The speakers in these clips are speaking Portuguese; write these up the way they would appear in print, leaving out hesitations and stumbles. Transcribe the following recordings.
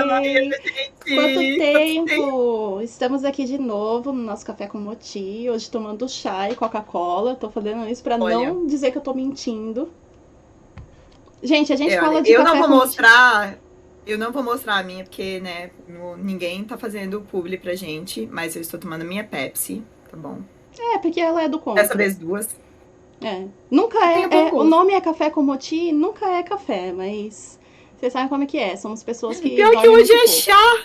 joia, Quanto gente! tempo! Estamos aqui de novo no nosso Café com Moti, hoje tomando chá e Coca-Cola. Tô fazendo isso pra Olha, não dizer que eu tô mentindo. Gente, a gente olha, fala de Café com Moti. eu não vou mostrar a minha, porque, né, ninguém tá fazendo publi pra gente, mas eu estou tomando minha Pepsi, tá bom? É, porque ela é do Dessa contra. vez duas, É. Nunca que tenha bom o gosto. nome é Café com Moti, nunca é café, mas vocês sabem como é que é. Somos pessoas que Pior que dormem hoje muito é pouco. chá!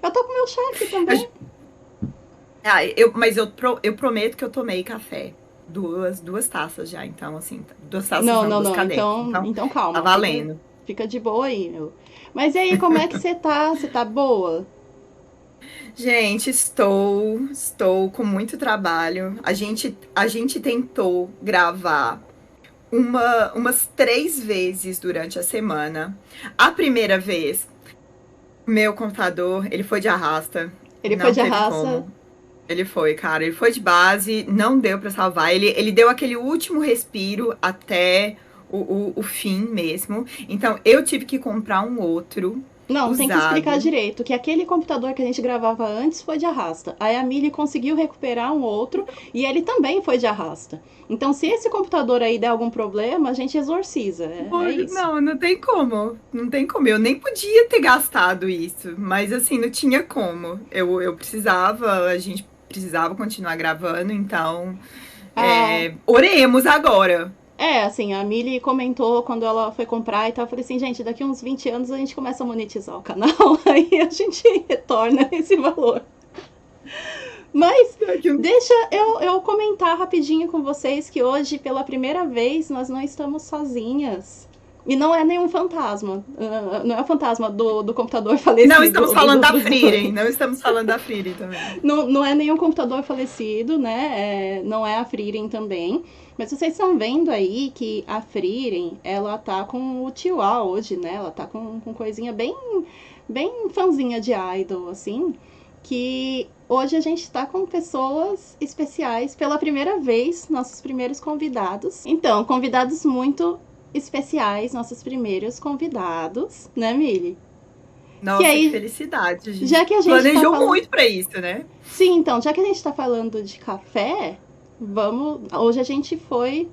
Eu tô com meu chá aqui também. Eu prometo que eu tomei café. Duas taças já, então, assim, duas taças Não, não, não, duas não. canecas. Então, Então tá calma, valendo. fica de boa aí, meu. Mas e aí, como é que você tá? Você tá boa? Gente, estou com muito trabalho. A gente tentou gravar umas 3 vezes durante a semana. A primeira vez, meu computador, ele foi de arrasta, Ele foi não de teve arraça. como. Ele foi, cara, ele foi de base, não deu pra salvar. Ele deu aquele último respiro até o fim mesmo. Então, eu tive que comprar um outro Não, tem que explicar usado. direito que aquele computador que a gente gravava antes foi de arrasta. Aí a Millie conseguiu recuperar um outro e ele também foi de arrasta. Então, se esse computador aí der algum problema, a gente exorciza. É isso. Não, não tem como. Não tem como. Eu nem podia ter gastado isso. Mas assim, não tinha como. Eu precisava, a gente precisava continuar gravando, então. Ah, Oremos agora. assim, a Millie comentou quando ela foi comprar e tal. Eu falei assim, gente, daqui uns 20 anos a gente começa a monetizar o canal, aí a gente retorna esse valor. Mas deixa eu comentar rapidinho com vocês que hoje, pela primeira vez, nós não estamos sozinhas. E não é nenhum fantasma. Não é o fantasma do computador Não estamos falecido. falando da Frieren. Não estamos falando da Frieren também. Não é nenhum computador falecido, né? Não é a Frieren também. Mas vocês estão vendo aí que a Frieren, ela tá com o Chihuahua hoje, né? Ela tá com coisinha bem fãzinha de idol, assim. Que hoje a gente tá com pessoas especiais pela primeira vez, nossos primeiros convidados. Então, convidados muito especiais, nossos primeiros convidados, né, Mili? Que Nossa, que aí, felicidade. A já gente que a gente tá planejou falando. muito pra isso, né? Sim, então, já que a gente tá falando de café, vamos. Hoje a gente foi.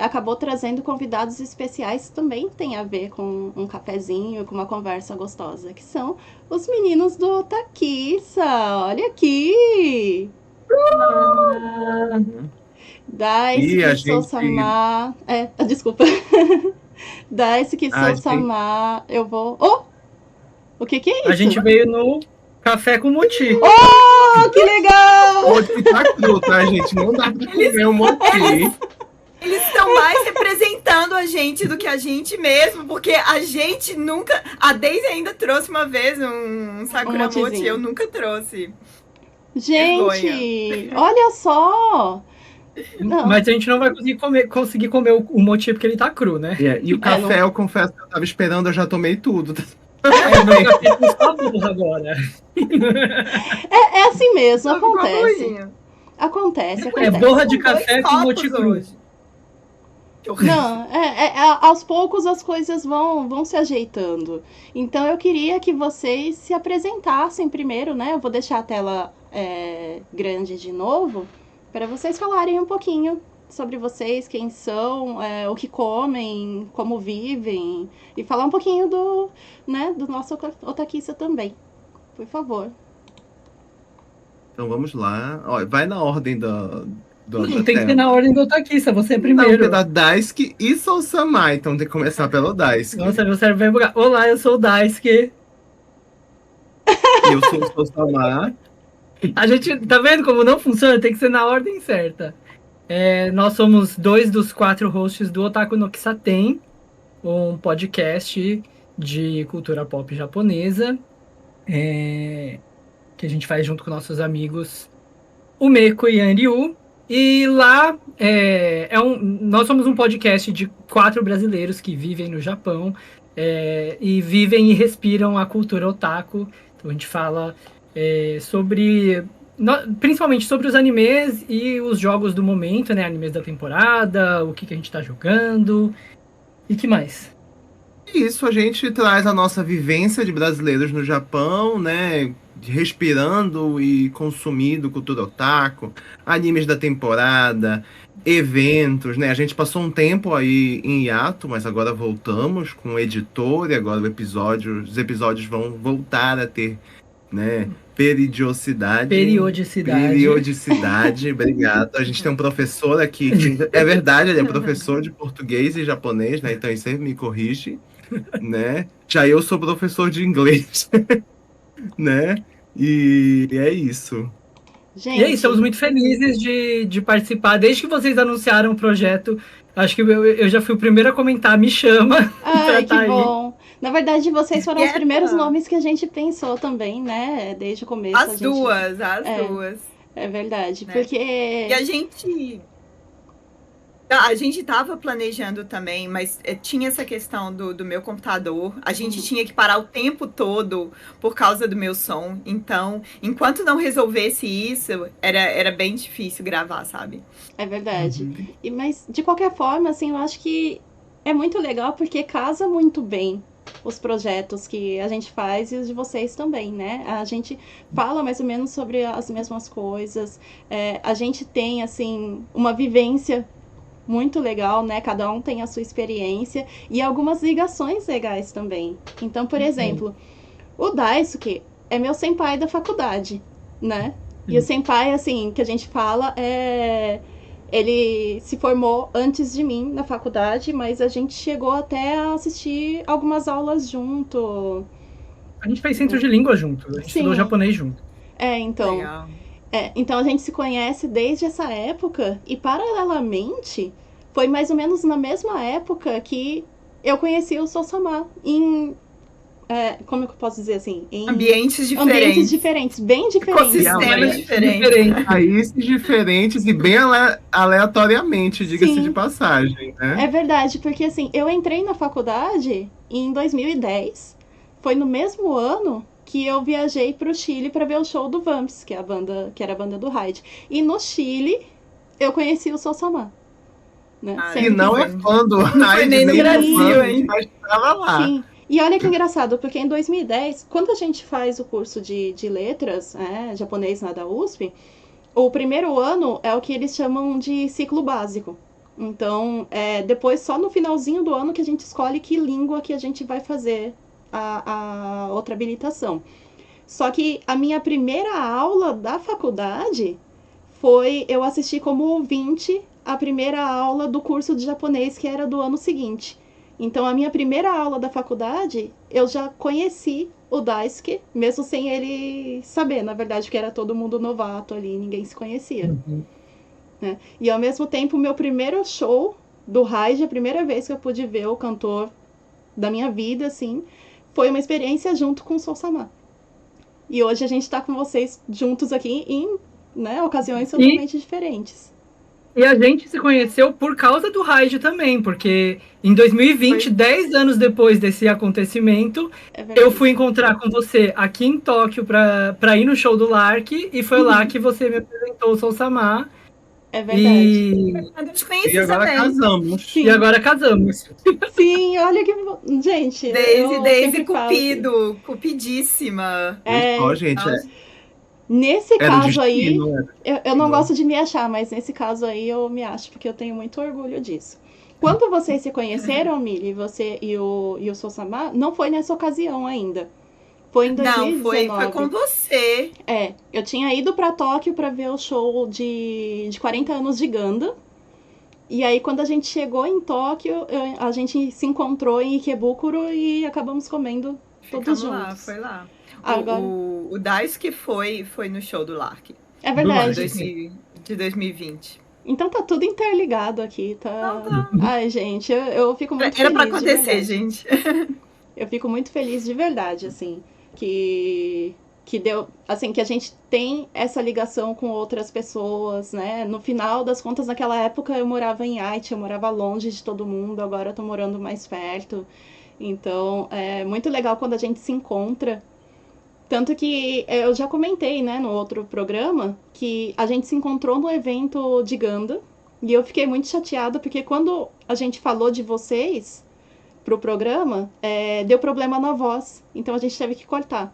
Acabou trazendo convidados especiais que também tem a ver com um cafezinho, com uma conversa gostosa, que são os meninos do Otaquiça. Olha aqui! Ah, e a Daisuke gente, Sou-sama. Desculpa. Daisuke a gente, Sou-sama. Eu vou. Oh! O que é A isso? gente veio no Café com Moti. Oh, que o legal! moti tá cru, tá, gente? Não dá pra Eles, comer o moti. eles estão mais representando a gente do que a gente mesmo, porque a gente nunca. A Daisy ainda trouxe uma vez um Um Sakura Mochi, eu motezinho. nunca trouxe. Vergonha. Gente, olha só! Não, Mas a gente não vai conseguir comer o Moti porque ele tá cru, né? E o café, não. eu confesso que eu tava esperando, eu já tomei tudo. É, meu café com sabor agora. É assim mesmo, Só ficou acontece. ruim. Acontece, É acontece. borra de Com dois café com copos Moti cru. hoje. Que horrível. Não, aos poucos as coisas vão se ajeitando. Então eu queria que vocês se apresentassem primeiro, né? Eu vou deixar a tela grande de novo para vocês falarem um pouquinho sobre vocês, quem são, o que comem, como vivem e falar um pouquinho do nosso otaquista também, por favor. Então vamos lá. Ó, vai na ordem da Não, tem que ser tela. na ordem do Otaquista, você é Não, primeiro. porque da Daisuke e Sou-sama, então tem que começar pelo Daisuke. Nossa, você vai bugar. Olá, eu sou o Daisuke. E eu sou o Sou-sama. A gente, tá vendo como não funciona? Tem que ser na ordem certa. Nós somos 2 dos 4 hosts do Otaku no Kisaten, um podcast de cultura pop japonesa, que a gente faz junto com nossos amigos Umeko e Anryu. E lá nós somos um podcast de 4 brasileiros que vivem no Japão e vivem e respiram a cultura otaku. Então a gente fala principalmente sobre os animes e os jogos do momento, né? Animes da temporada, o que a gente tá jogando. E que mais? Isso, a gente traz a nossa vivência de brasileiros no Japão, né? Respirando e consumindo cultura otaku, animes da temporada, eventos, né? A gente passou um tempo aí em hiato, mas agora voltamos com o editor e agora os episódios vão voltar a ter, né? Periodicidade. Periodicidade, obrigado. A gente tem um professor aqui que é verdade, ele é professor de português e japonês, né? Então ele sempre me corrige, né? Já eu sou professor de inglês, né? E é isso. Gente, E aí, estamos muito felizes de participar. Desde que vocês anunciaram o projeto, acho que eu já fui o primeiro a comentar, me chama. ai, que tá aí. bom. Na verdade, vocês foram os Yeah. primeiros nomes que a gente pensou também, né? Desde o começo. As duas. É verdade, Né? porque... E a gente tava planejando também, mas tinha essa questão do meu computador. A gente tinha que parar o tempo todo por causa do meu som. Então, enquanto não resolvesse isso, era bem difícil gravar, sabe? É verdade. Mas, de qualquer forma, assim, eu acho que é muito legal porque casa muito bem os projetos que a gente faz e os de vocês também, né? A gente fala mais ou menos sobre as mesmas coisas. A gente tem, assim, uma vivência muito legal, né? Cada um tem a sua experiência e algumas ligações legais também. Então, por exemplo, o Daisuke é meu senpai da faculdade, né? E o senpai, assim, que a gente fala, ele se formou antes de mim na faculdade, mas a gente chegou até a assistir algumas aulas junto. A gente fez centro de língua junto, a gente estudou japonês junto. Então... Legal. Então a gente se conhece desde essa época e, paralelamente, foi mais ou menos na mesma época que eu conheci o Sousama em... como eu posso dizer assim? Em Ambientes diferentes. Bem diferentes. Ecossistemas diferentes. Países diferentes e bem aleatoriamente, diga-se de passagem, né? É verdade, porque assim, eu entrei na faculdade em 2010, foi no mesmo ano que eu viajei para o Chile para ver o show do Vamps, que era a banda do Hyde. E no Chile, eu conheci o Sousama. Né? E não é fã do Hyde, nem no Brasil, hein? Mas estava lá. Sim. E olha que engraçado, porque em 2010, quando a gente faz o curso de letras, japonês lá da USP, o primeiro ano é o que eles chamam de ciclo básico. Então, depois, só no finalzinho do ano que a gente escolhe que língua que a gente vai fazer a outra habilitação. Só que a minha primeira aula da faculdade eu assisti como ouvinte a primeira aula do curso de japonês, que era do ano seguinte. Então, a minha primeira aula da faculdade, eu já conheci o Daisuke, mesmo sem ele saber, na verdade, que era todo mundo novato ali, ninguém se conhecia. Né? E, ao mesmo tempo, o meu primeiro show do Hyde, a primeira vez que eu pude ver o cantor da minha vida, assim, foi uma experiência junto com o Sousama. E hoje a gente está com vocês juntos aqui em ocasiões totalmente diferentes. E a gente se conheceu por causa do Hyde também, porque em 2020, 10 anos depois desse acontecimento, eu fui encontrar com você aqui em Tóquio para ir no show do Lark, e foi lá que você me apresentou o Sousama. É verdade. E agora casamos. Sim. E agora casamos. Sim, olha que... Gente, Daisy Cupido, cupidíssima. Gente, nesse caso aí, era eu não gosto de me achar, mas nesse caso aí eu me acho, porque eu tenho muito orgulho disso. Quando vocês se conheceram, Mili, você e o Sousama, não foi nessa ocasião ainda. Foi em 2019. Não, foi com você. Eu tinha ido pra Tóquio pra ver o show de 40 anos de Gundam. E aí, quando a gente chegou em Tóquio, a gente se encontrou em Ikebukuro e acabamos comendo todos juntos. Foi lá. Agora... O Daisuke foi no show do Lark. É verdade. De 2020. Então tá tudo interligado aqui, tá? Ai, gente, eu fico muito feliz. Era pra acontecer, gente. Eu fico muito feliz de verdade, assim, que deu, assim, que a gente tem essa ligação com outras pessoas, né? No final das contas, naquela época eu morava em Aichi, eu morava longe de todo mundo, agora eu tô morando mais perto. Então, é muito legal quando a gente se encontra. Tanto que eu já comentei, né, no outro programa, que a gente se encontrou no evento de Gundam, e eu fiquei muito chateada, porque quando a gente falou de vocês, pro programa, deu problema na voz. Então a gente teve que cortar.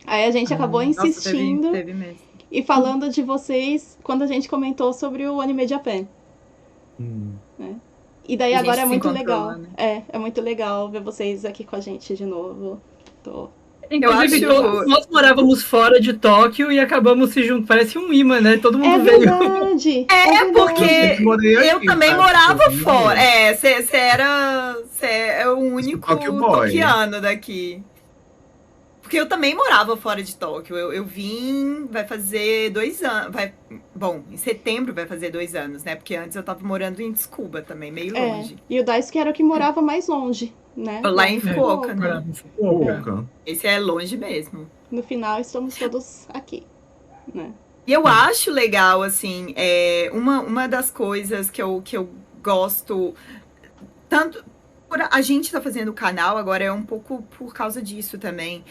Aí a gente acabou insistindo teve mesmo. e falando de vocês quando a gente comentou sobre o Anime Japan. Né? E daí A agora gente é se muito encontrou legal. lá, né? É muito legal ver vocês aqui com a gente de novo. Inclusive, acho- todos nós morávamos fora de Tóquio e acabamos se juntando. Parece um imã, né? Todo mundo É veio. verdade! Porque morei eu aqui, também tá? morava Eu vim fora. mesmo. Você é o único Tóquio boy. toquiano daqui. Porque eu também morava fora de Tóquio. Eu vim, vai fazer 2 anos. Bom, em setembro vai fazer 2 anos, né? Porque antes eu tava morando em Tsukuba também, meio longe. E o Daisuke era o que morava mais longe, né? Lá em Fukuoka, né? Morava em Fukuoka. Pouca. Esse é longe mesmo. No final, estamos todos aqui, né? E eu acho legal, assim, uma das coisas que eu gosto, tanto por a gente tá fazendo o canal, agora é um pouco por causa disso também,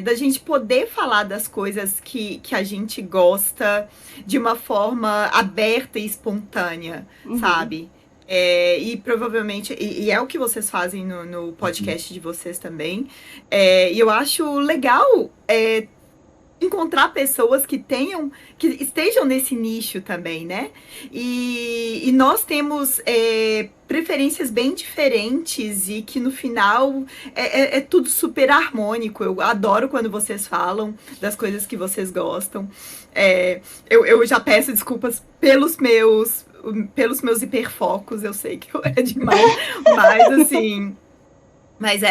da gente poder falar das coisas que a gente gosta de uma forma aberta e espontânea, sabe? E provavelmente, e é o que vocês fazem no podcast de vocês também, e eu acho legal encontrar pessoas que estejam nesse nicho também, né? E nós temos preferências bem diferentes e que no final é tudo super harmônico. Eu adoro quando vocês falam das coisas que vocês gostam. Eu já peço desculpas pelos meus hiperfocos, eu sei que é demais, mas assim... Mas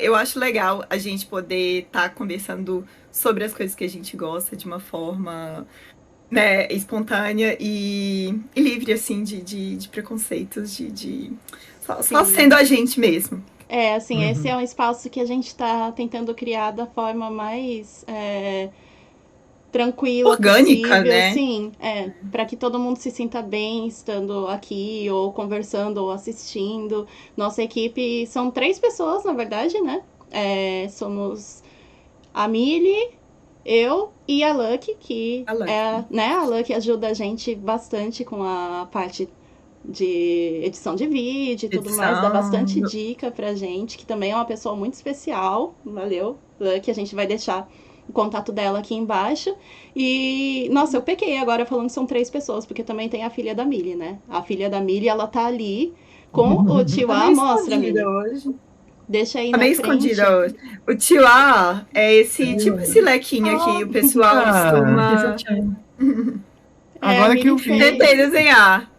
eu acho legal a gente poder estar conversando sobre as coisas que a gente gosta de uma forma, né, espontânea e livre, assim, de preconceitos, só sendo a gente mesmo. Assim, esse é um espaço que a gente tá tentando criar da forma mais tranquila, orgânica, possível, né? Sim, para que todo mundo se sinta bem estando aqui, ou conversando, ou assistindo. Nossa equipe são 3 pessoas, na verdade, né? Somos a Mili, eu e a Lucky, que a Lucky ajuda a gente bastante com a parte de edição de vídeo e tudo mais, dá bastante dica pra gente, que também é uma pessoa muito especial. Valeu, Lucky, a gente vai deixar o contato dela aqui embaixo. E, nossa, eu pequei agora falando que são 3 pessoas, porque também tem a filha da Mili, né? A filha da Mili, ela tá ali com o tio A. Mostra, Mili. Hoje. Deixa aí Tá na meio frente. escondida hoje. O tio A é tipo esse lequinho aqui, o pessoal costuma... Agora que eu vi. Tentei desenhar.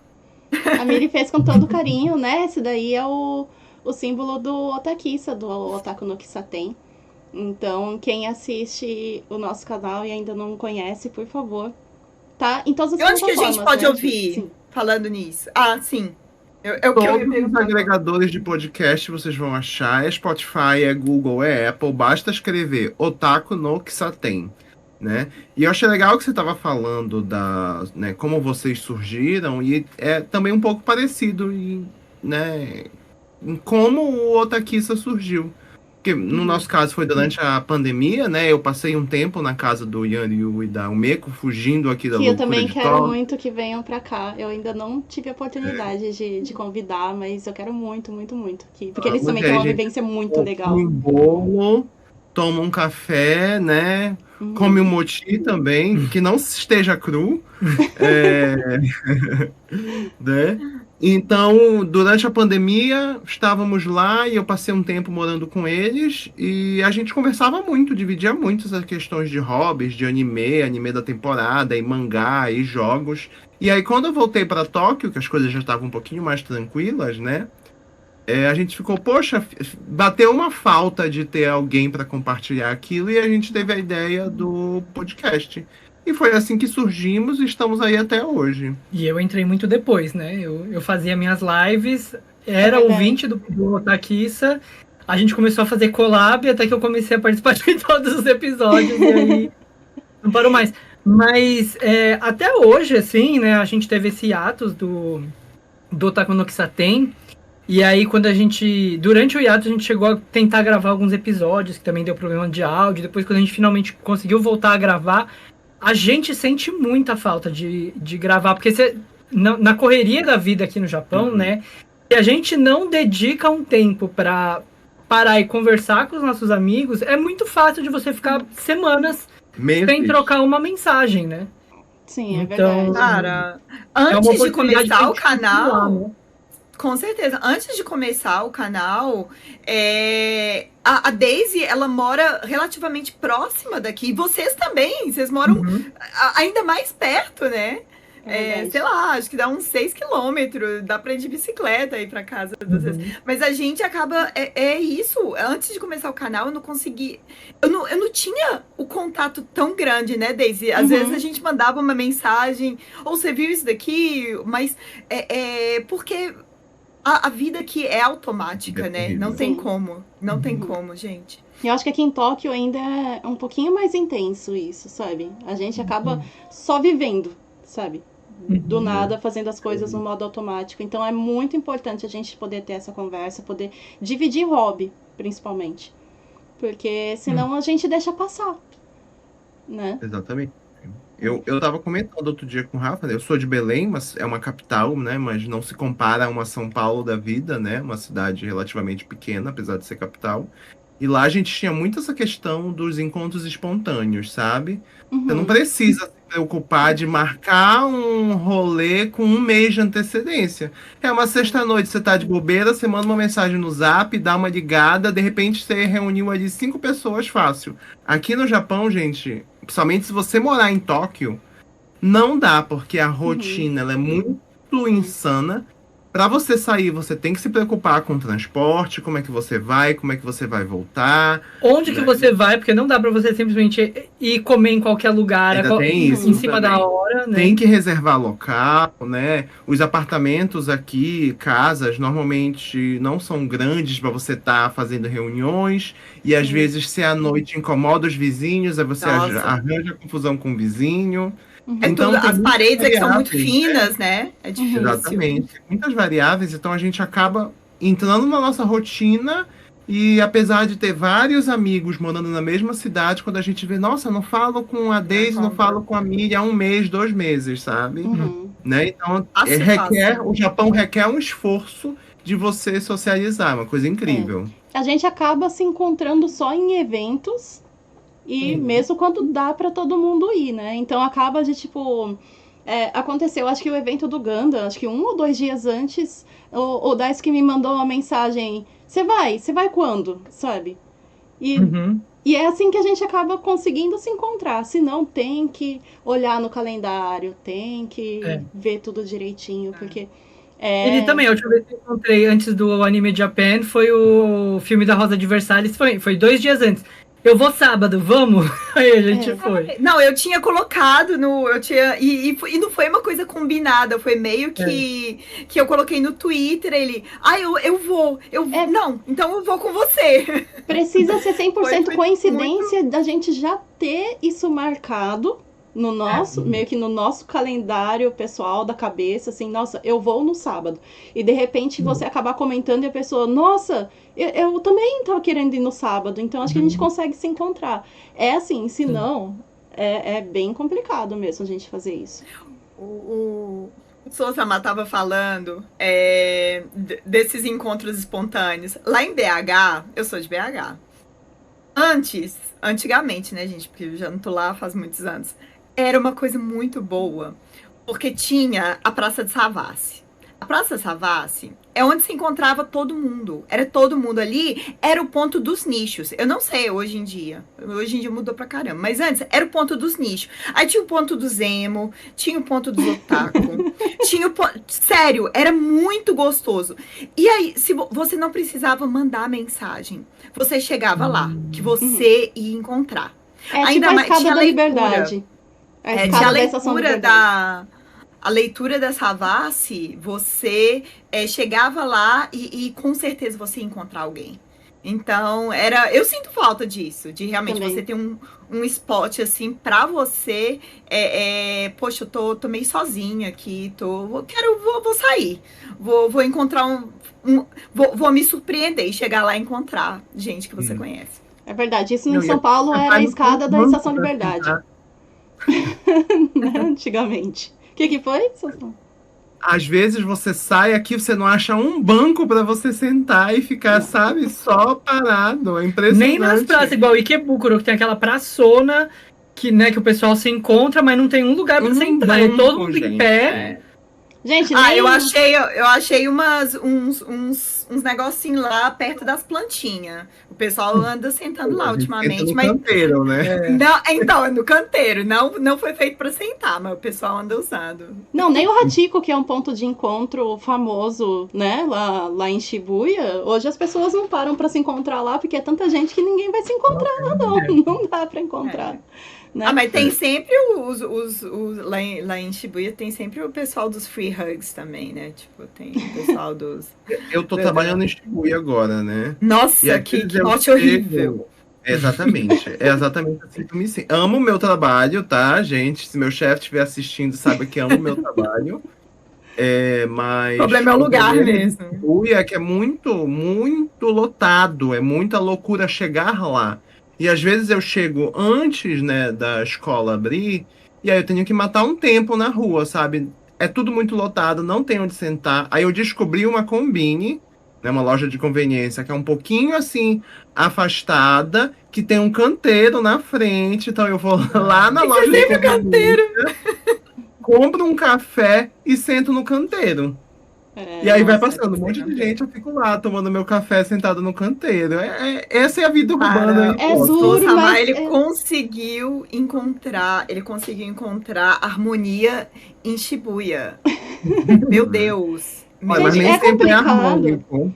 A Mili fez com todo carinho, né? Esse daí é o símbolo do Otakissa, do Otaku no Kisaten. Então, quem assiste o nosso canal e ainda não conhece, por favor, tá em todas as Onde que a plataformas, gente pode né? ouvir Sim. falando nisso? Sim. Todos os agregadores de podcast vocês vão achar. É Spotify, é Google, é Apple. Basta escrever Otaku no Kisaten, né? E eu achei legal que você estava falando né, como vocês surgiram, e é também um pouco parecido em como o Otakissa surgiu. Porque no nosso caso foi durante a pandemia, né? Eu passei um tempo na casa do Yanryu e da Umeko, fugindo aqui da loucura eu também de quero Tóquio. muito que venham pra cá. Eu ainda não tive a oportunidade de convidar, mas eu quero muito, muito, muito. Porque eles também têm uma vivência muito legal. Um bolo, toma um café, né? Come um mochi também, que não esteja cru. Né? Então, durante a pandemia, estávamos lá e eu passei um tempo morando com eles e a gente conversava muito, dividia muito essas questões de hobbies, de anime da temporada, e mangá, e jogos. E aí, quando eu voltei para Tóquio, que as coisas já estavam um pouquinho mais tranquilas, né? A gente ficou, poxa, bateu uma falta de ter alguém para compartilhar aquilo e a gente teve a ideia do podcast. E foi assim que surgimos e estamos aí até hoje. E eu entrei muito depois, né? Eu fazia minhas lives, era ouvinte do Otakissa, a gente começou a fazer collab, até que eu comecei a participar de todos os episódios, e aí não parou mais. Mas até hoje, assim, né, a gente teve esse hiatus do Otaku no Kisaten, e aí durante o hiatus, a gente chegou a tentar gravar alguns episódios, que também deu problema de áudio, depois quando a gente finalmente conseguiu voltar a gravar, a gente sente muita falta de gravar, porque na correria da vida aqui no Japão, né, Se a gente não dedica um tempo para parar e conversar com os nossos amigos, é muito fácil de você ficar semanas sem trocar uma mensagem, né? Sim, é Então, verdade. Cara, uma antes de oportunidade pra começar o gente continuar, canal, né? com certeza, antes de começar o canal, a Daisy, ela mora relativamente próxima daqui. E vocês também, vocês moram Uhum. ainda mais perto, né? verdade. Sei lá, acho que dá uns 6 quilômetros, dá pra ir de bicicleta aí pra casa de vocês. Uhum. Mas a gente acaba, isso, antes de começar o canal, eu não consegui, eu não tinha o contato tão grande, né, Daisy? Às vezes a gente mandava uma mensagem, ou você viu isso daqui, mas porque a vida aqui é automática, É né? terrível. Não tem Sim. como, não tem como, gente. Eu acho que aqui em Tóquio ainda é um pouquinho mais intenso isso, sabe? A gente acaba só vivendo, sabe? Do Uhum. nada, fazendo as coisas no modo automático. Então é muito importante a gente poder ter essa conversa, poder dividir hobby, principalmente. Porque senão a gente deixa passar, né? Exatamente. Eu tava comentando outro dia com o Rafa, né? Eu sou de Belém, mas é uma capital, né? Mas não se compara a uma São Paulo da vida, né? Uma cidade relativamente pequena, apesar de ser capital. E lá a gente tinha muito essa questão dos encontros espontâneos, sabe? Você não precisa se preocupar de marcar um rolê com um mês de antecedência. É uma sexta-noite, você tá de bobeira, você manda uma mensagem no Zap, dá uma ligada, de repente você reuniu ali 5 pessoas fácil. Aqui no Japão, gente, principalmente se você morar em Tóquio, não dá, porque a rotina ela é muito insana. Para você sair, você tem que se preocupar com o transporte, como é que você vai voltar. Onde que você vai? Porque não dá pra você simplesmente ir comer em qualquer lugar, Ainda tem isso em cima também. da hora, né? Tem que reservar local, né? Os apartamentos aqui, casas, normalmente não são grandes para você estar fazendo reuniões. E às vezes, se à noite incomoda os vizinhos, aí você Nossa. arranja confusão com o vizinho. Então, tem as muitas paredes aqui são muito variáveis, finas, né? É difícil. Exatamente. Muitas variáveis, então a gente acaba entrando na nossa rotina e apesar de ter vários amigos morando na mesma cidade, quando a gente vê, nossa, não falo com a Daisy, não falo com a Miriam há 1 mês, 2 meses, sabe? Né? Então, o Japão requer um esforço de você socializar, uma coisa incrível. A gente acaba se encontrando só em eventos e mesmo quando dá pra todo mundo ir, né? Então acaba de, tipo... aconteceu, acho que o evento do Ganda, acho que 1 ou 2 dias antes, o Daisuke me mandou uma mensagem, você vai quando? Sabe? E é assim que a gente acaba conseguindo se encontrar. Se não, tem que olhar no calendário, tem que ver tudo direitinho, porque... Ele também, a última vez que eu encontrei antes do Anime Japan foi o filme da Rosa de Versalhes, foi 2 dias antes. Eu vou sábado, vamos? Aí a gente foi. Não, eu tinha colocado e não foi uma coisa combinada, foi meio que eu coloquei no Twitter, ele, eu vou, não, então eu vou com você. Precisa ser 100% coincidência da gente já ter isso marcado no nosso, meio que no nosso calendário pessoal da cabeça, assim, nossa, eu vou no sábado. E de repente você acabar comentando e a pessoa, nossa, eu também tava querendo ir no sábado, então acho que a gente consegue se encontrar. É assim, se não, é bem complicado mesmo a gente fazer isso. O Sousama estava falando desses encontros espontâneos. Lá em BH, eu sou de BH. Antigamente, né, gente, porque eu já não tô lá faz muitos anos, era uma coisa muito boa, porque tinha a Praça de Savassi. A Praça de Savassi é onde se encontrava todo mundo. Era todo mundo ali, era o ponto dos nichos. Eu não sei hoje em dia. Hoje em dia mudou pra caramba. Mas antes era o ponto dos nichos. Aí tinha o ponto do emo, tinha o ponto do otaku. Tinha o ponto... Sério, era muito gostoso. E aí, se você não precisava mandar mensagem, você chegava lá, que você ia encontrar. Ainda tipo mais a escada da liberdade. Tinha a leitura a leitura da Savassi, você chegava lá e com certeza você ia encontrar alguém. Então, eu sinto falta disso, de realmente você ter um spot, assim, pra você, poxa, eu tô meio sozinha aqui, vou sair, vou encontrar vou me surpreender e chegar lá e encontrar gente que você conhece. É verdade, isso em São Paulo era a escada da Estação Liberdade. Antigamente. O que foi, Sassão? Às vezes você sai aqui, você não acha um banco pra você sentar e ficar, sabe, só parado. É impressionante. Nem nas praças, igual Ikebukuro, que tem aquela praçona que, né, que o pessoal se encontra, mas não tem um lugar pra sentar. É todo mundo em pé. Gente, eu achei uns negocinhos lá perto das plantinhas. O pessoal anda sentando lá ultimamente, mas canteiro, né? não, então é no canteiro, não foi feito para sentar, mas o pessoal anda usando. Não, nem o Hachiko, que é um ponto de encontro famoso, né, lá em Shibuya, hoje as pessoas não param para se encontrar lá, porque é tanta gente que ninguém vai se encontrar lá, não dá para encontrar. Né? Mas tem sempre lá em Shibuya tem sempre o pessoal dos free hugs também, né? Tipo, tem o pessoal dos... Eu tô trabalhando em Shibuya agora, né? Nossa, que morte horrível. Exatamente. É exatamente assim que eu me sinto. Amo o meu trabalho, tá, gente? Se meu chefe estiver assistindo, saiba que amo o meu trabalho. Mas... O problema é o lugar mesmo. Shibuya, que é muito, muito lotado. É muita loucura chegar lá. E às vezes eu chego antes, né, da escola abrir, e aí eu tenho que matar um tempo na rua, sabe? É tudo muito lotado, não tem onde sentar. Aí eu descobri uma Combini, né, uma loja de conveniência, que é um pouquinho assim, afastada, que tem um canteiro na frente. Então eu vou lá na loja de conveniência, compro um café e sento no canteiro. E aí vai passando um monte de gente, eu fico lá tomando meu café sentado no canteiro. Essa é a vida urbana. É duro, mas ele conseguiu encontrar harmonia em Shibuya. Meu Deus. Olha, mas nem sempre é harmônico.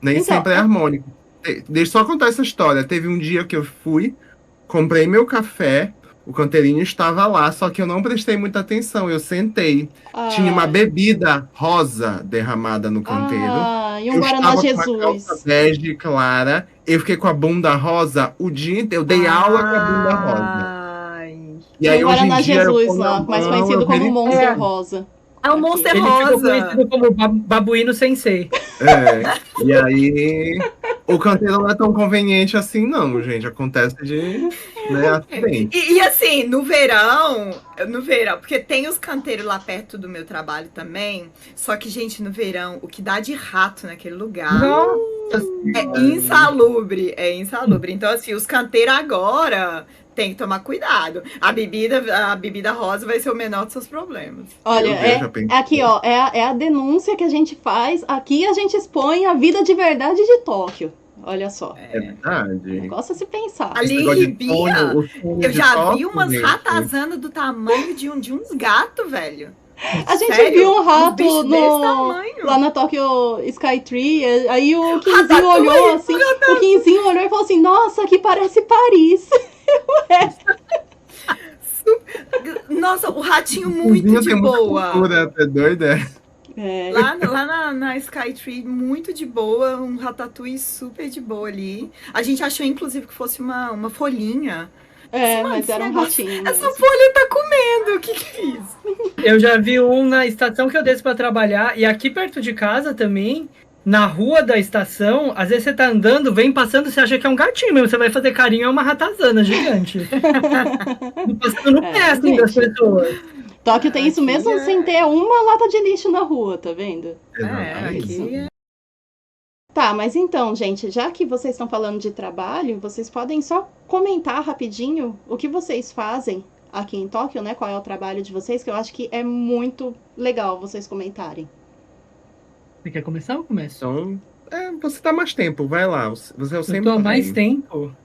Nem sempre é harmônico. Deixa eu só contar essa história. Teve um dia que eu fui, comprei meu café, o canteirinho estava lá, só que eu não prestei muita atenção. Eu sentei. Tinha uma bebida rosa derramada no canteiro. E um Guaraná Jesus. Com a calça bege clara. Eu fiquei com a bunda rosa o dia inteiro. Eu dei aula com a bunda rosa. E aí, um Guaraná Jesus lá, mais conhecido como Monster Rosa. É o Monster Ele Rosa. Ficou conhecido como Babuíno Sensei. E aí... O canteiro não é tão conveniente assim, não, gente. Acontece de acidente. E assim, no verão, porque tem os canteiros lá perto do meu trabalho também. Só que, gente, no verão, o que dá de rato naquele lugar é insalubre. Então, assim, os canteiros agora tem que tomar cuidado. A bebida rosa vai ser o menor dos seus problemas. Olha, aqui, ó, é a denúncia que a gente faz. Aqui a gente expõe a vida de verdade de Tóquio. Olha só. É verdade. Negócio a se pensar. Ali em Ribinha, eu já vi umas ratazanas do tamanho de uns gatos, velho. A gente viu um rato lá na Tokyo Skytree, aí o Quinzinho olhou assim, e falou assim, nossa, que parece Paris. Nossa, o ratinho muito de boa. É doida. Lá na Skytree, muito de boa, um ratatouille super de boa ali. A gente achou, inclusive, que fosse uma folhinha. Mas era um ratinho. Essa folha tá comendo, o que é isso? Eu já vi um na estação que eu desço pra trabalhar, e aqui perto de casa também, na rua da estação, às vezes você tá andando, vem passando, você acha que é um gatinho mesmo, você vai fazer carinho, é uma ratazana gigante. Passando no pé, assim, das pessoas. Tóquio tem isso mesmo sem ter uma lata de lixo na rua, tá vendo? Aqui Tá, mas então, gente, já que vocês estão falando de trabalho, vocês podem só comentar rapidinho o que vocês fazem aqui em Tóquio, né? Qual é o trabalho de vocês, que eu acho que é muito legal vocês comentarem. Você quer começar ou começo? Então, você tá mais tempo, vai lá. Você é o sempre. Eu tô mais tempo.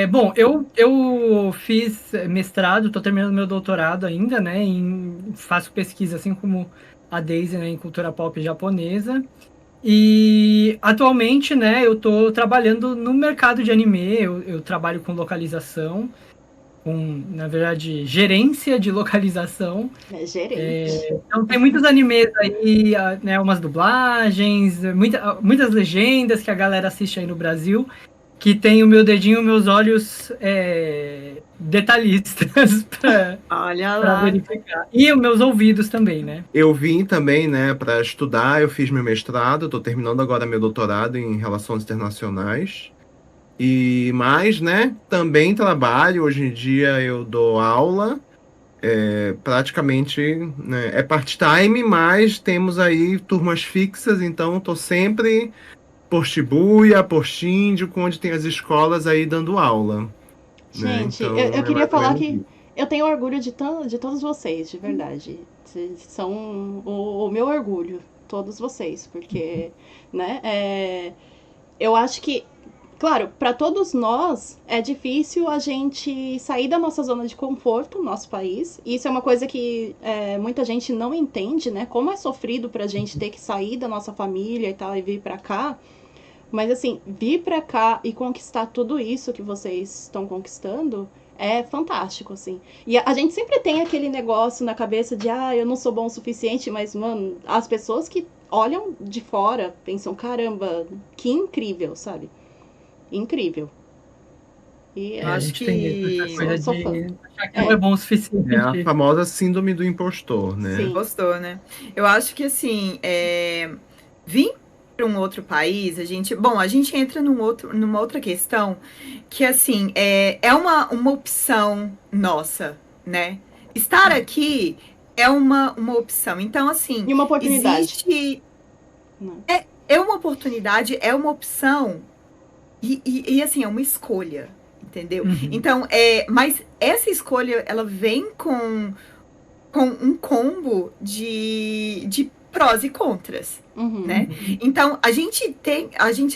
Bom, eu fiz mestrado, tô terminando meu doutorado ainda, né? Faço pesquisa, assim como a Daisy, né, em cultura pop japonesa. E atualmente, né, eu tô trabalhando no mercado de anime, eu trabalho com localização, com, na verdade, gerência de localização. Gerente. Então tem muitos animes aí, né, umas dublagens, muitas legendas que a galera assiste aí no Brasil, que tem o meu dedinho e meus olhos detalhistas para verificar. E os meus ouvidos também, né? Eu vim também, né, para estudar, eu fiz meu mestrado, estou terminando agora meu doutorado em Relações Internacionais. Mas, né, também trabalho, hoje em dia eu dou aula, praticamente, né, é part-time, mas temos aí turmas fixas, então estou sempre por Shibuya, por Shinjuku, onde tem as escolas aí dando aula. Né? Gente, Então, eu é queria mais ou falar menos que isso. eu tenho orgulho de todos vocês, de verdade. Vocês são o meu orgulho, todos vocês, porque, né, eu acho que, claro, para todos nós é difícil a gente sair da nossa zona de conforto no nosso país. Isso é uma coisa que muita gente não entende, né? Como é sofrido pra gente ter que sair da nossa família e tal e vir pra cá. Mas assim, vir pra cá e conquistar tudo isso que vocês estão conquistando é fantástico, assim. E a gente sempre tem aquele negócio na cabeça de, eu não sou bom o suficiente, mas, mano, as pessoas que olham de fora pensam, caramba, que incrível, sabe? Incrível. E Eu A acho gente tem mesmo essa que coisa sou fã. de achar que não é bom o É a suficiente. famosa síndrome do impostor, né? Sim. gostou, né? Eu acho que assim, vir para um outro país, a gente entra numa outra questão que assim é uma opção nossa, né? Estar aqui é uma opção. Então, assim, E uma oportunidade. existe. Não. É uma oportunidade, é uma opção. E assim, é uma escolha, entendeu? Uhum. Então, mas essa escolha, ela vem com um combo de prós e contras, Uhum. né? Então, a gente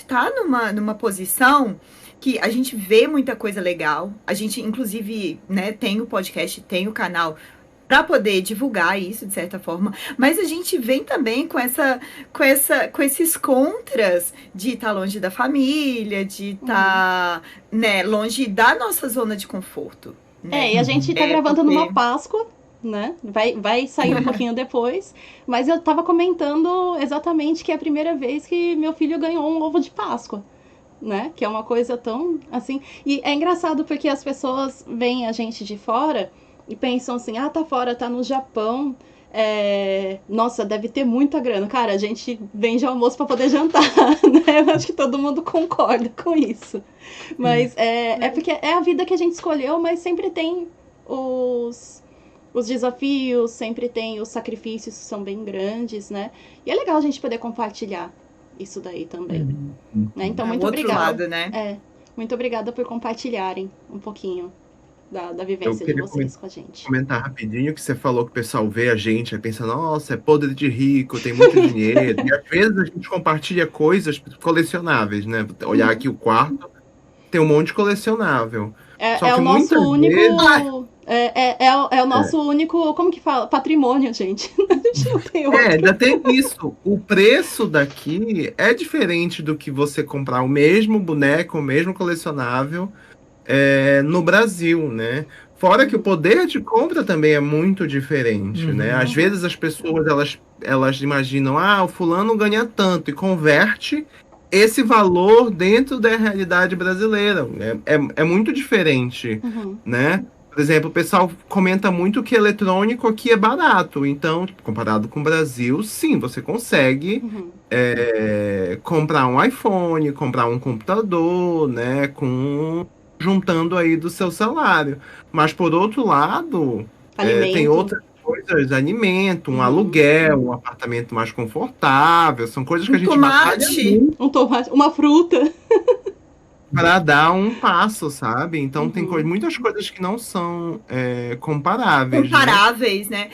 tá numa posição que a gente vê muita coisa legal. A gente, inclusive, né, tem o podcast, tem o canal para poder divulgar isso de certa forma, mas a gente vem também com esses contras de estar longe da família, de estar, né, longe da nossa zona de conforto. Né? E a gente tá gravando porque... numa Páscoa, né? Vai sair um pouquinho depois, mas eu tava comentando exatamente que é a primeira vez que meu filho ganhou um ovo de Páscoa. Né? Que é uma coisa tão assim. E é engraçado porque as pessoas veem a gente de fora e pensam assim, tá fora, tá no Japão. Nossa, deve ter muita grana. Cara, a gente vende almoço para poder jantar, né? Eu acho que todo mundo concorda com isso. Mas é porque é a vida que a gente escolheu, mas sempre tem os desafios, sempre tem os sacrifícios que são bem grandes, né? E é legal a gente poder compartilhar isso daí também. Né? Então, muito outro obrigada. lado, né? Muito obrigada por compartilharem um pouquinho da vivência de vocês com a gente. Comentar rapidinho que você falou que o pessoal vê a gente e pensa, nossa, é podre de rico, tem muito dinheiro. E às vezes a gente compartilha coisas colecionáveis, né? Olhar aqui o quarto, tem um monte de colecionável. Só que o nosso único. Vezes... É o nosso único, como que fala? Patrimônio, gente. A gente não tem outro. Ainda tem isso. O preço daqui é diferente do que você comprar o mesmo boneco, o mesmo colecionável no Brasil, né? Fora que o poder de compra também é muito diferente, né? Às vezes as pessoas, elas imaginam, o fulano ganha tanto, e converte esse valor dentro da realidade brasileira. É muito diferente, né? Por exemplo, o pessoal comenta muito que eletrônico aqui é barato. Então, comparado com o Brasil, sim, você consegue comprar um iPhone, comprar um computador, né? Juntando aí do seu salário. Mas, por outro lado, tem outras coisas, alimento, um aluguel, um apartamento mais confortável. São coisas que a gente batalha muito. Um tomate, uma fruta. Para dar um passo, sabe? Então tem muitas coisas que não são comparáveis. Né?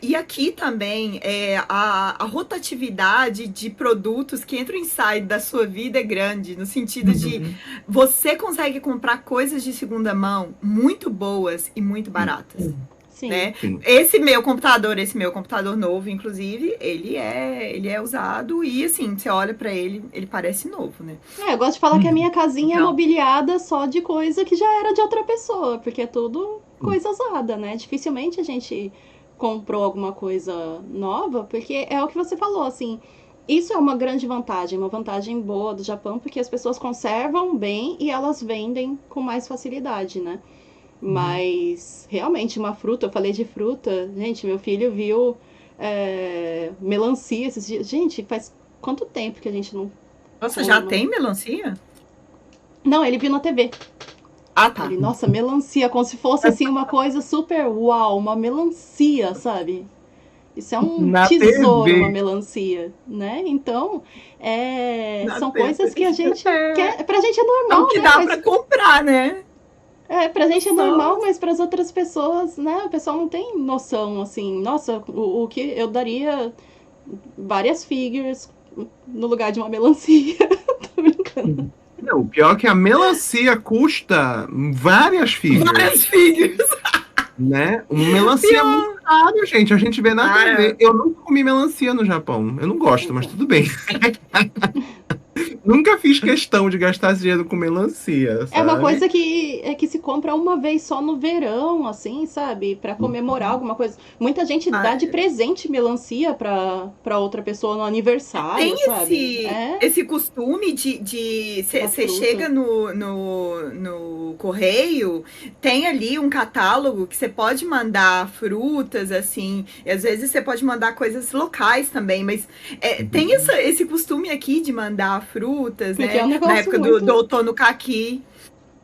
E aqui também a rotatividade de produtos que entram e saem da sua vida é grande, no sentido de você consegue comprar coisas de segunda mão muito boas e muito baratas. Sim. Né? Esse meu computador novo, inclusive, ele é usado e assim, você olha pra ele parece novo, né? Eu gosto de falar que a minha casinha é mobiliada só de coisa que já era de outra pessoa, porque é tudo coisa usada, né? Dificilmente a gente comprou alguma coisa nova, porque é o que você falou, assim, isso é uma grande vantagem, uma vantagem boa do Japão, porque as pessoas conservam bem e elas vendem com mais facilidade, né? Mas, realmente, uma fruta, eu falei de fruta, gente, meu filho viu melancia esses dias. Gente, faz quanto tempo que a gente não... Nossa, já tem melancia? Não, ele viu na TV. Ah, tá. Falei, nossa, melancia, como se fosse assim uma coisa super uau, uma melancia, sabe? Isso é um Na tesouro, TV. uma melancia, né? Então, Na são TV. coisas que a gente quer. Pra gente é normal, Não que né? dá Mas, pra comprar, né? pra gente é Só- normal, mas pras outras pessoas, né? O pessoal não tem noção, assim. Nossa, o que eu daria várias figures no lugar de uma melancia. Tô brincando. Não, o pior é que a melancia custa várias figuras, Várias figuras. né? Uma melancia é muito caro, gente. A gente vê na Cara. TV. Eu nunca comi melancia no Japão. Eu não gosto, mas tudo bem. Nunca fiz questão de gastar dinheiro com melancia, É uma sabe? coisa que se compra uma vez só no verão, assim, sabe? Pra comemorar alguma coisa. Muita gente dá de presente melancia pra outra pessoa no aniversário, Tem sabe? esse costume de Da você fruta. chega no correio, tem ali um catálogo que você pode mandar frutas, assim, e às vezes você pode mandar coisas locais também, mas tem esse costume aqui de mandar frutas, Porque né? é um negócio Na época muito- do outono caqui.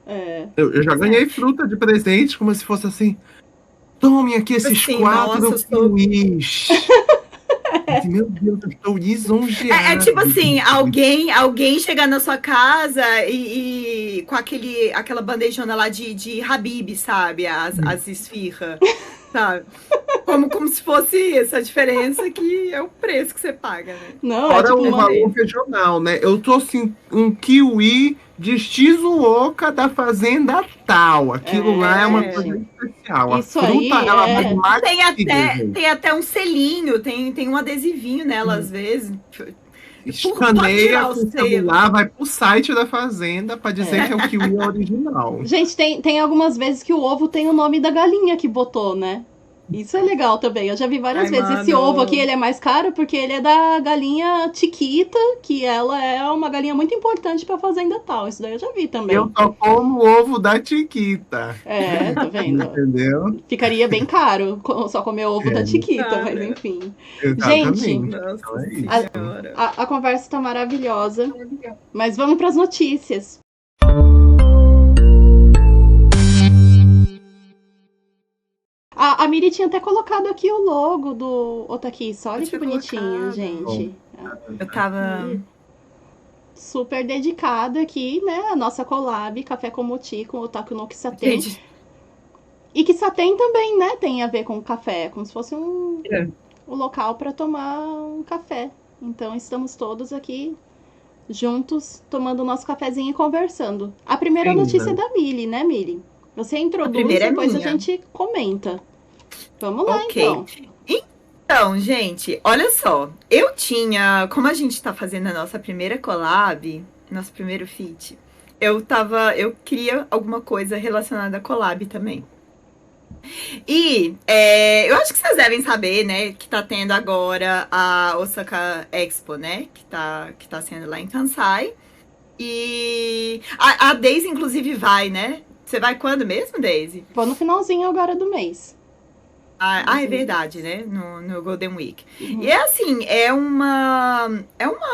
É. Eu já ganhei fruta de presente como se fosse assim. Tome aqui esses Assim, 4 nossa, eu sou- kiwis. Assim, meu Deus, eu estou lisonjeado. É tipo assim, alguém chegar na sua casa e com aquela bandejona lá de Habib, sabe? As esfirra, sabe? Como se fosse essa diferença que é o preço que você paga, né? Não, Fora tipo o uma... valor regional, né? Eu tô assim, um kiwi de Shizuoka da fazenda tal. Aquilo lá é uma coisa especial. Isso A fruta, aí ela é- vai mais Tem até um selinho, tem um adesivinho nela, às vezes. Pode escaneia tirar com o o selo. celular, vai pro site da fazenda pra dizer que é o kiwi original. Gente, tem algumas vezes que o ovo tem o nome da galinha que botou, né? Isso é legal também. Eu já vi várias Ai, vezes. Esse mano. ovo aqui, ele é mais caro porque ele é da galinha Chiquita, que ela é uma galinha muito importante pra fazenda tal. Isso daí eu já vi também. Eu só como o ovo da Chiquita. Tá vendo? Entendeu? Ficaria bem caro só comer ovo da Chiquita, Cara. mas enfim. Exatamente. Nossa Então é isso. senhora. A conversa tá maravilhosa, mas vamos pras notícias. A Miri tinha até colocado aqui o logo do Otakiça. Olha Eu que tinha bonitinho, colocado. gente. Eu tava. Super dedicada aqui, né? A nossa collab Café com Moti com o Otaku no Kisaten. Gente, E Kisaten também, né? Tem a ver com café, como se fosse um local para tomar um café. Então estamos todos aqui juntos tomando o nosso cafezinho e conversando. A primeira Sim, notícia é né? da Mili, né, Mili? Você introduz e primeira é depois a minha. gente comenta. Vamos lá, Ok. então. Então, gente, olha só. Eu tinha. Como a gente tá fazendo a nossa primeira collab, nosso primeiro feat, eu queria alguma coisa relacionada a collab também. E eu acho que vocês devem saber, né, que tá tendo agora a Osaka Expo, né, que tá sendo lá em Kansai. E a Daisy, inclusive, vai, né? Você vai quando mesmo, Daisy? Vou no finalzinho agora do mês. É verdade, né? No Golden Week. Uhum. E é assim, é uma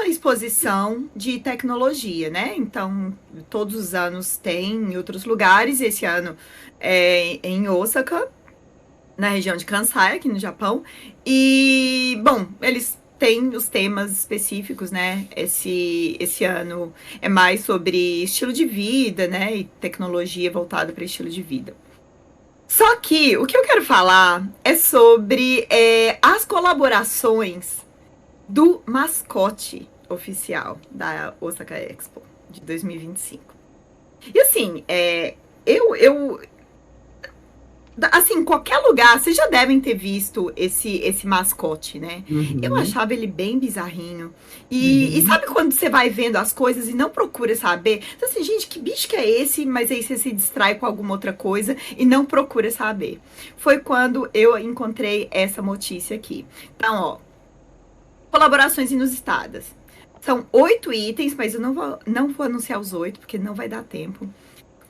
exposição de tecnologia, né? Então, todos os anos tem em outros lugares. Esse ano é em Osaka, na região de Kansai, aqui no Japão. E, bom, eles têm os temas específicos, né? Esse ano é mais sobre estilo de vida, né? E tecnologia voltada para estilo de vida. Só que o que eu quero falar é sobre as colaborações do mascote oficial da Osaka Expo de 2025. E assim, assim, qualquer lugar, vocês já devem ter visto esse mascote, né? Uhum. Eu achava ele bem bizarrinho. E sabe quando você vai vendo as coisas e não procura saber? Então, assim, gente, que bicho que é esse? Mas aí você se distrai com alguma outra coisa e não procura saber. Foi quando eu encontrei essa notícia aqui. Então, ó, colaborações inusitadas. São 8 itens, mas eu não vou anunciar os 8, porque não vai dar tempo.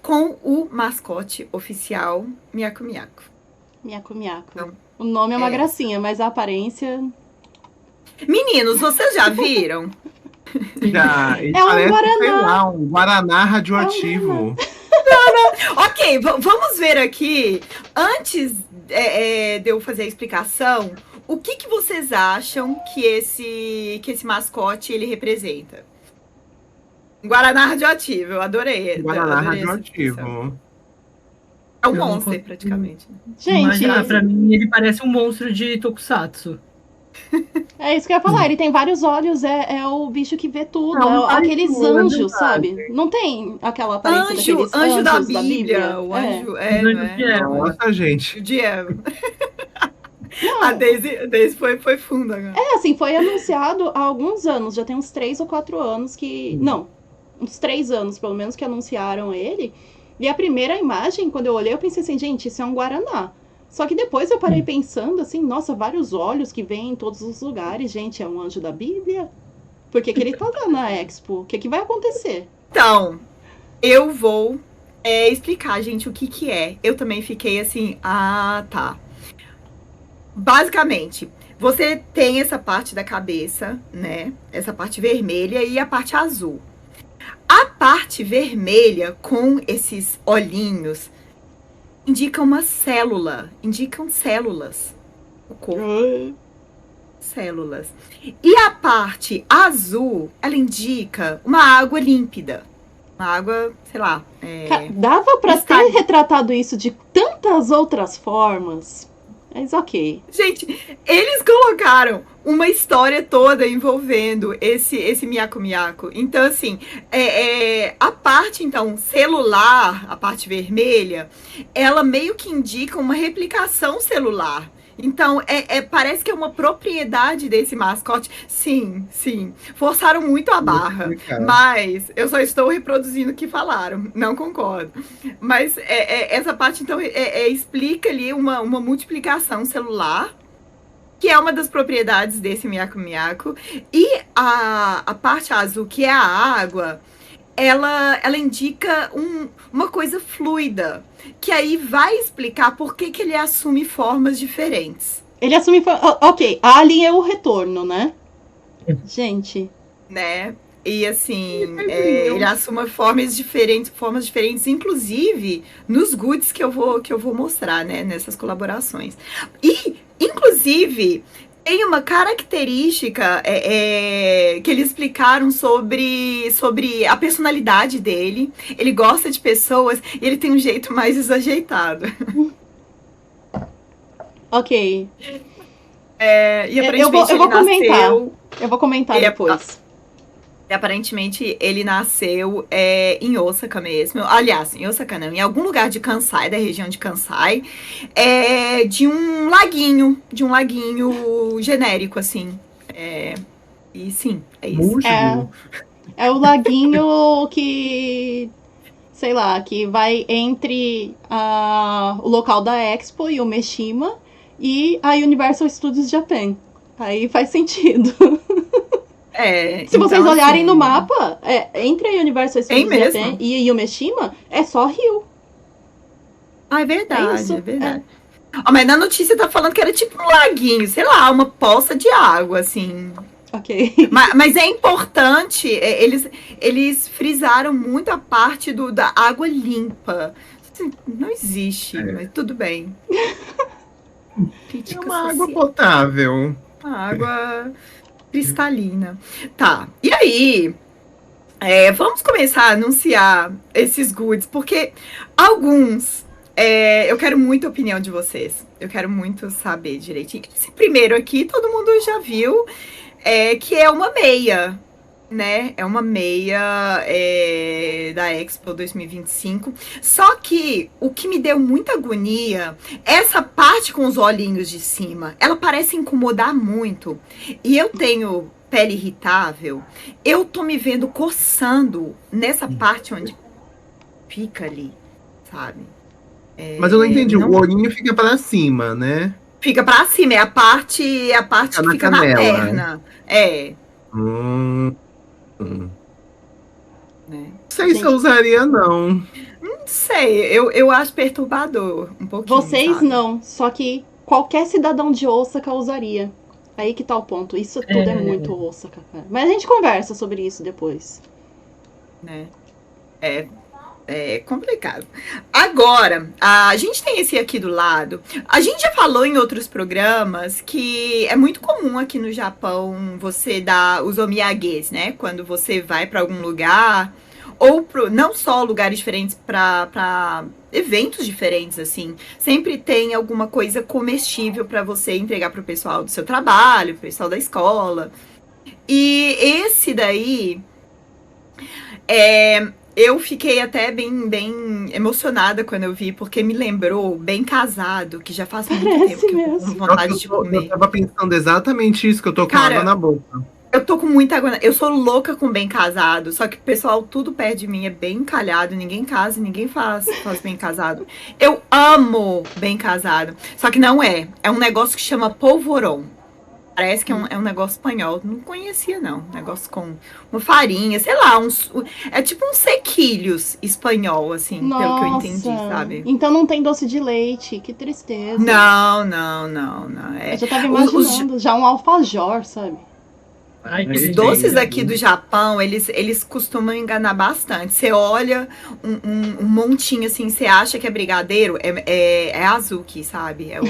Com o mascote oficial Miyako Miyako. Miyako Miyako. Então, O nome é uma gracinha, mas a aparência... Meninos, vocês já viram? Já, ele É um parece, guaraná. sei lá, um guaraná radioativo. Ok, vamos ver aqui, antes de eu fazer a explicação, o que vocês acham que esse mascote ele representa? Guaraná radioativo, eu adorei. Guaraná adorei essa descrição. radioativo. É um Eu não monster, consigo praticamente. Gente, imaginar, pra mim ele parece um monstro de Tokusatsu. é isso que eu ia falar. Ele tem vários olhos, é o bicho que vê tudo. Não, É aqueles tudo, é anjos, verdade. sabe? Não tem aquela aparência daqueles Anjo da anjos Bíblia. O É. anjo. Os anjos de Eva. Nossa, gente. O Diego. Não, A Daisy foi funda agora. assim, foi anunciado há alguns anos. Já tem uns 3 ou 4 anos que... Não, uns 3 anos, pelo menos, que anunciaram ele. E a primeira imagem, quando eu olhei, eu pensei assim, gente, isso é um Guaraná. Só que depois eu parei pensando assim, nossa, vários olhos que vêm em todos os lugares. Gente, é um anjo da Bíblia? Por que ele tá lá na Expo? O que vai acontecer? Então, eu vou explicar, gente, o que é. Eu também fiquei assim, tá. Basicamente, você tem essa parte da cabeça, né? Essa parte vermelha e a parte azul. A parte vermelha, com esses olhinhos, indica uma célula. Indicam células. O corpo. Células. E a parte azul, ela indica uma água límpida. Uma água, sei lá. Dava pra Está- ter retratado isso de tantas outras formas. Mas ok. Gente, eles colocaram uma história toda envolvendo esse miaco-miaco. Então, assim, a parte, então, celular, a parte vermelha, ela meio que indica uma replicação celular. Então, parece que é uma propriedade desse mascote. Sim, sim. Forçaram muito a barra. Mas eu só estou reproduzindo o que falaram. Não concordo. Mas essa parte, então, explica ali uma multiplicação celular, que é uma das propriedades desse miaco-miaco. E a parte azul, que é a água, ela indica uma coisa fluida, que aí vai explicar por que ele assume formas diferentes, Ele assume. Ok, Alien é o retorno, né? Gente. né? E assim, ele assume formas diferentes, inclusive nos goods que eu vou mostrar, né? Nessas colaborações. E, inclusive, tem uma característica que eles explicaram sobre a personalidade dele. Ele gosta de pessoas e ele tem um jeito mais desajeitado. Ok. E aparentemente eu vou ele comentar. nasceu... Eu vou comentar depois. Aparentemente, ele nasceu em Osaka mesmo. Aliás, em Osaka não, em algum lugar de Kansai, da região de Kansai, de um laguinho genérico, assim. E sim, é isso. Musgo. É o laguinho que, sei lá, que vai entre o local da Expo e o Meshima e a Universal Studios Japan. Aí faz sentido. Se vocês então, olharem assim, no mapa, entre a Universal Studios mesmo? Japan e o Meshima, é só rio. É verdade, isso, é verdade. Mas na notícia tá falando que era tipo um laguinho, sei lá, uma poça de água, assim. Ok. Mas é importante, eles frisaram muito a parte da água limpa. Assim, não existe, mas tudo bem. É uma água potável. Uma água cristalina. Tá, e aí, vamos começar a anunciar esses goods, porque alguns, eu quero muito a opinião de vocês. Eu quero muito saber direitinho. Esse primeiro aqui, todo mundo já viu, que é uma meia, né? É uma meia da Expo 2025. Só que o que me deu muita agonia, essa parte com os olhinhos de cima, ela parece incomodar muito. E eu tenho pele irritável, eu tô me vendo coçando nessa parte onde fica ali, sabe? Mas eu não entendi, o olhinho fica para cima, né? Fica pra cima, é a parte que fica na canela, perna. Né? Não sei se eu usaria, não. Não sei, eu acho perturbador um pouquinho. Vocês sabe? não, só que qualquer cidadão de Osaka usaria. Aí que tá o ponto. Isso tudo é muito Osaka, cara. Mas a gente conversa sobre isso depois. Né? É complicado. Agora, a gente tem esse aqui do lado. A gente já falou em outros programas que é muito comum aqui no Japão você dar os omiyages, né? Quando você vai para algum lugar, ou não só lugares diferentes para eventos diferentes, assim. Sempre tem alguma coisa comestível para você entregar para o pessoal do seu trabalho, pro pessoal da escola. E esse daí. Eu fiquei até bem emocionada quando eu vi, porque me lembrou Bem Casado, que já faz muito tempo que eu tô com vontade de comer. Eu tava pensando exatamente isso, que eu tô com água na boca. Eu tô com muita água. Eu sou louca com Bem Casado, só que o pessoal tudo perto de mim é bem encalhado, ninguém casa, ninguém faz Bem Casado. Eu amo Bem Casado, só que não é. É um negócio que chama polvoron. Parece que é um negócio espanhol. Não conhecia, não. Negócio com uma farinha, sei lá. É tipo uns sequilhos espanhol, assim, Nossa, pelo que eu entendi, sabe? Então não tem doce de leite. Que tristeza. Não. Eu já tava imaginando, já um alfajor, sabe? Ai, Os doces aqui do Japão, eles costumam enganar bastante. Você olha um montinho assim, você acha que é brigadeiro, é azuki, sabe? É o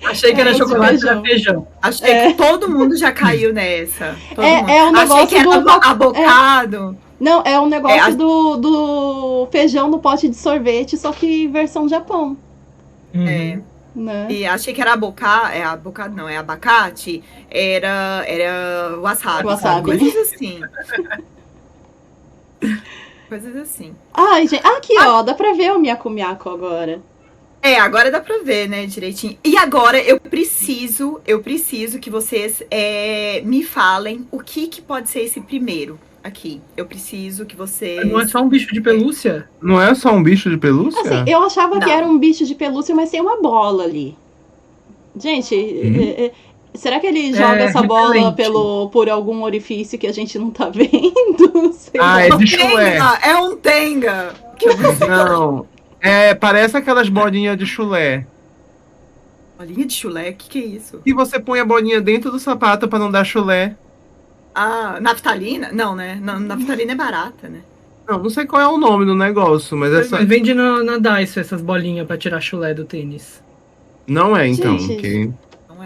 Achei que era chocolate, era feijão. Achei que todo mundo já caiu nessa. É um negócio achei que era do abocado. Não, é um negócio do feijão no pote de sorvete, só que versão Japão. É. Né? E achei que era abocado não, é abacate, era wasabi. Coisas assim. Coisas assim. Ai, gente, aqui ó, dá pra ver o Miyako agora. Agora dá pra ver, né, direitinho. E agora eu preciso que vocês me falem o que pode ser esse primeiro aqui. Eu preciso que vocês... Não é só um bicho de pelúcia? Não é só um bicho de pelúcia? Assim, eu achava que era um bicho de pelúcia, mas tem uma bola ali. Gente, será que ele joga essa bola por algum orifício que a gente não tá vendo? É de chulé. É um tenga. Não. Parece aquelas bolinhas de chulé. Bolinha de chulé? O que é isso? E você põe a bolinha dentro do sapato pra não dar chulé. Ah, naftalina? Não, né? Naftalina é barata, né? Não sei qual é o nome do negócio, mas é só... Vende na Daiso essas bolinhas pra tirar chulé do tênis. Não é, então. Gente,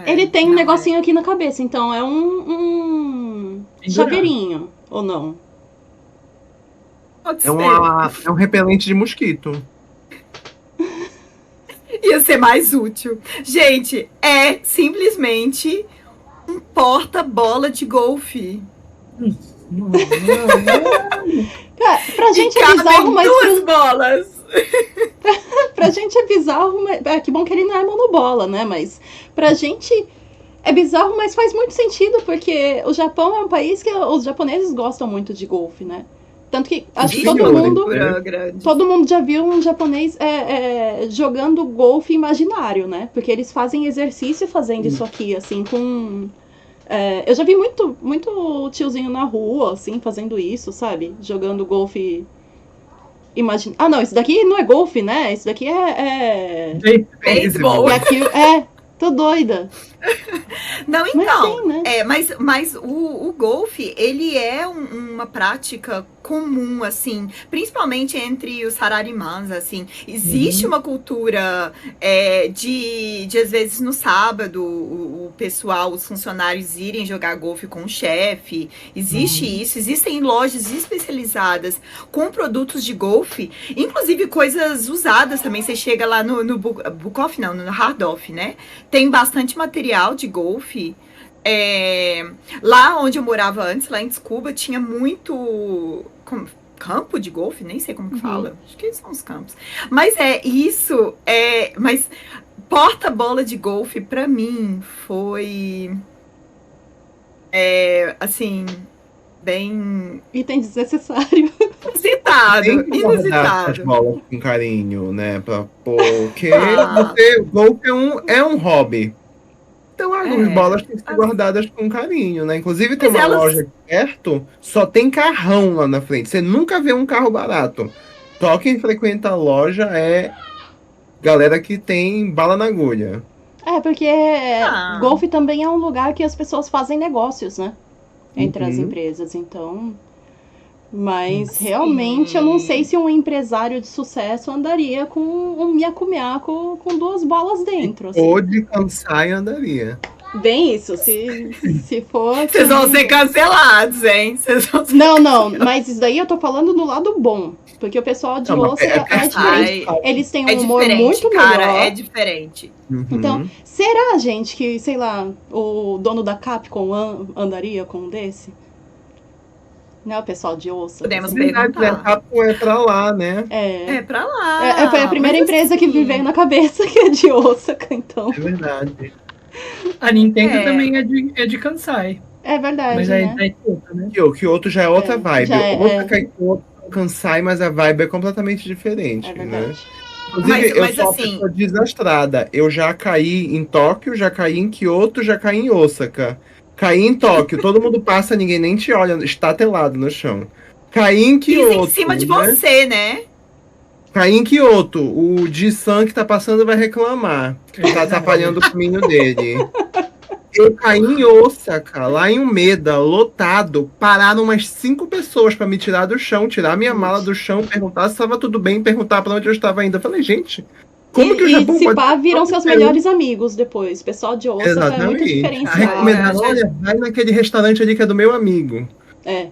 ele tem um negocinho aqui na cabeça, então é um chaveirinho, ou não? Pode ser. É um repelente de mosquito. Ia ser mais útil. Gente, é simplesmente um porta-bola de golfe. Cara, pra gente é bizarro, mas... duas bolas. Pra gente é bizarro, mas... que bom que ele não é monobola, né? Mas pra gente é bizarro, mas faz muito sentido, porque o Japão é um país que os japoneses gostam muito de golfe, né? Tanto que acho que todo mundo já viu um japonês jogando golfe imaginário, né? Porque eles fazem exercício fazendo isso aqui, assim, com... eu já vi muito tiozinho na rua, assim, fazendo isso, sabe? Jogando golfe... Ah, não, isso daqui não é golfe, né? Isso daqui é... beisebol. E aqui tô doida. Não, então, mas, né? mas o golfe, ele é uma prática comum, assim, principalmente entre os sararimans, assim. Existe uma cultura de às vezes no sábado o pessoal, os funcionários irem jogar golfe com o chefe. Existe isso, existem lojas especializadas com produtos de golfe, inclusive coisas usadas também. Você chega lá no Bukoff, não, no Hardoff, né? Tem bastante material de golfe. Lá onde eu morava antes, lá em Tsukuba, tinha muito campo de golfe, nem sei como que fala. Acho que são os campos. Mas mas porta-bola de golfe, pra mim, foi assim, bem... item desnecessário. Inusitado. As bolas com carinho, né? Porque o golfe é um hobby. Então as bolas têm que ser guardadas com carinho, né? Inclusive tem uma loja aqui perto, só tem carrão lá na frente. Você nunca vê um carro barato. Só quem frequenta a loja é galera que tem bala na agulha. Porque golfe também é um lugar que as pessoas fazem negócios, né? Entre as empresas, então... Mas realmente eu não sei se um empresário de sucesso andaria com um miaco-miaco com 2 bolas dentro. Assim. Ou de Kansai andaria. Bem isso, se for... Vocês vão ser cancelados, hein? Vocês vão ser Não, mas isso daí eu tô falando do lado bom. Porque o pessoal de Osaka é diferente. Eles têm um humor muito cara, melhor. é diferente. Então, será, gente, que, sei lá, o dono da Capcom andaria com um desse? Né, o pessoal de Osaka. Podemos Verdade, perguntar. a Capcom é pra lá, né? É pra lá. Foi a primeira mas empresa assim, que me veio na cabeça, que é de Osaka, então. É verdade. A Nintendo também é de Kansai. É verdade, Mas né? é Kyoto, né? Kyoto já é outra vibe. já é, Osaka e Kyoto são Kansai, mas a vibe é completamente diferente, É né? verdade. Inclusive, eu Mas sou uma assim- pessoa desastrada. Eu já caí em Tóquio, já caí em Kyoto, já caí em Osaka. Caí em Tóquio, todo mundo passa, ninguém nem te olha, estatelado no chão. Caí em Pisa Kyoto. em cima de né? você, né? Caí em Kyoto. O Ji-san que tá passando vai reclamar. Tá atrapalhando o caminho dele. Eu caí em Osaka, lá em Umeda, lotado. Pararam umas 5 pessoas pra me tirar do chão, tirar minha mala do chão, perguntar se estava tudo bem, perguntar pra onde eu estava indo. Eu falei, gente, como que o E Japão se pode... pá, viram seus melhores amigos depois. O pessoal de Osaka é muito Exatamente. Aí diferenciado. recomendaram, Ah, olha, vai naquele restaurante ali que é do meu amigo. É.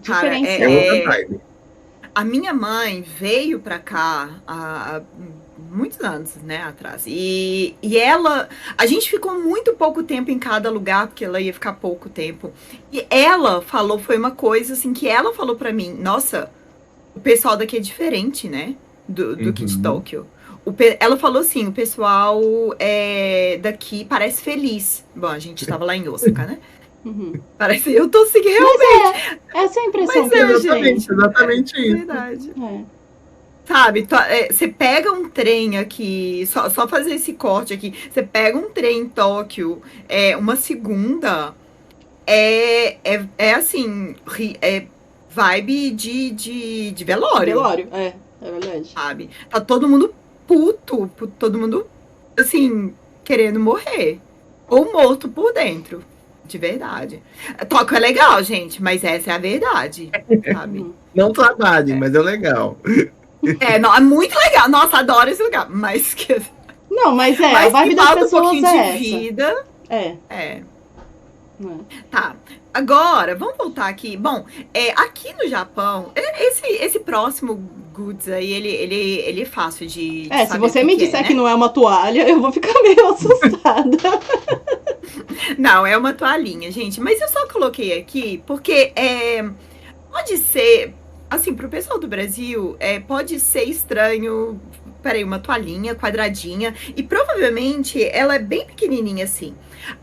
Cara, Diferenciado. É outra vibe. A minha mãe veio pra cá há muitos anos, né, atrás. E ela... A gente ficou muito pouco tempo em cada lugar, porque ela ia ficar pouco tempo. E ela falou, foi uma coisa assim, que ela falou pra mim, nossa, o pessoal daqui é diferente, né, do que de Tóquio. Ela falou assim, o pessoal daqui parece feliz. Bom, a gente tava lá em Osaka, né? Uhum. Parece, eu tô seguindo realmente. Essa é a impressão Mas que eu Exatamente, tenho. exatamente É isso. verdade. É. Sabe, você pega um trem aqui, só fazer esse corte aqui. Você pega um trem em Tóquio, uma segunda, assim, vibe de velório, Velório, é verdade. sabe? Tá todo mundo puto, todo mundo, assim, querendo morrer. Ou morto por dentro, de verdade. Tóquio é legal, gente, mas essa é a verdade, sabe? Uhum. Não trabalhe, mas é legal. Não, é muito legal. Nossa, adoro esse lugar. Mas que Não, mas a mas vibe que das falta um pessoas pouquinho é de essa. vida. É. Tá. Agora, vamos voltar aqui. Bom, aqui no Japão, esse próximo goods aí, ele é fácil de Se saber você o me que disser é, que né? não é uma toalha, eu vou ficar meio assustada. Não, é uma toalhinha, gente. Mas eu só coloquei aqui porque pode ser, assim, pro pessoal do Brasil, pode ser estranho. Peraí, uma toalhinha quadradinha. E provavelmente ela é bem pequenininha assim.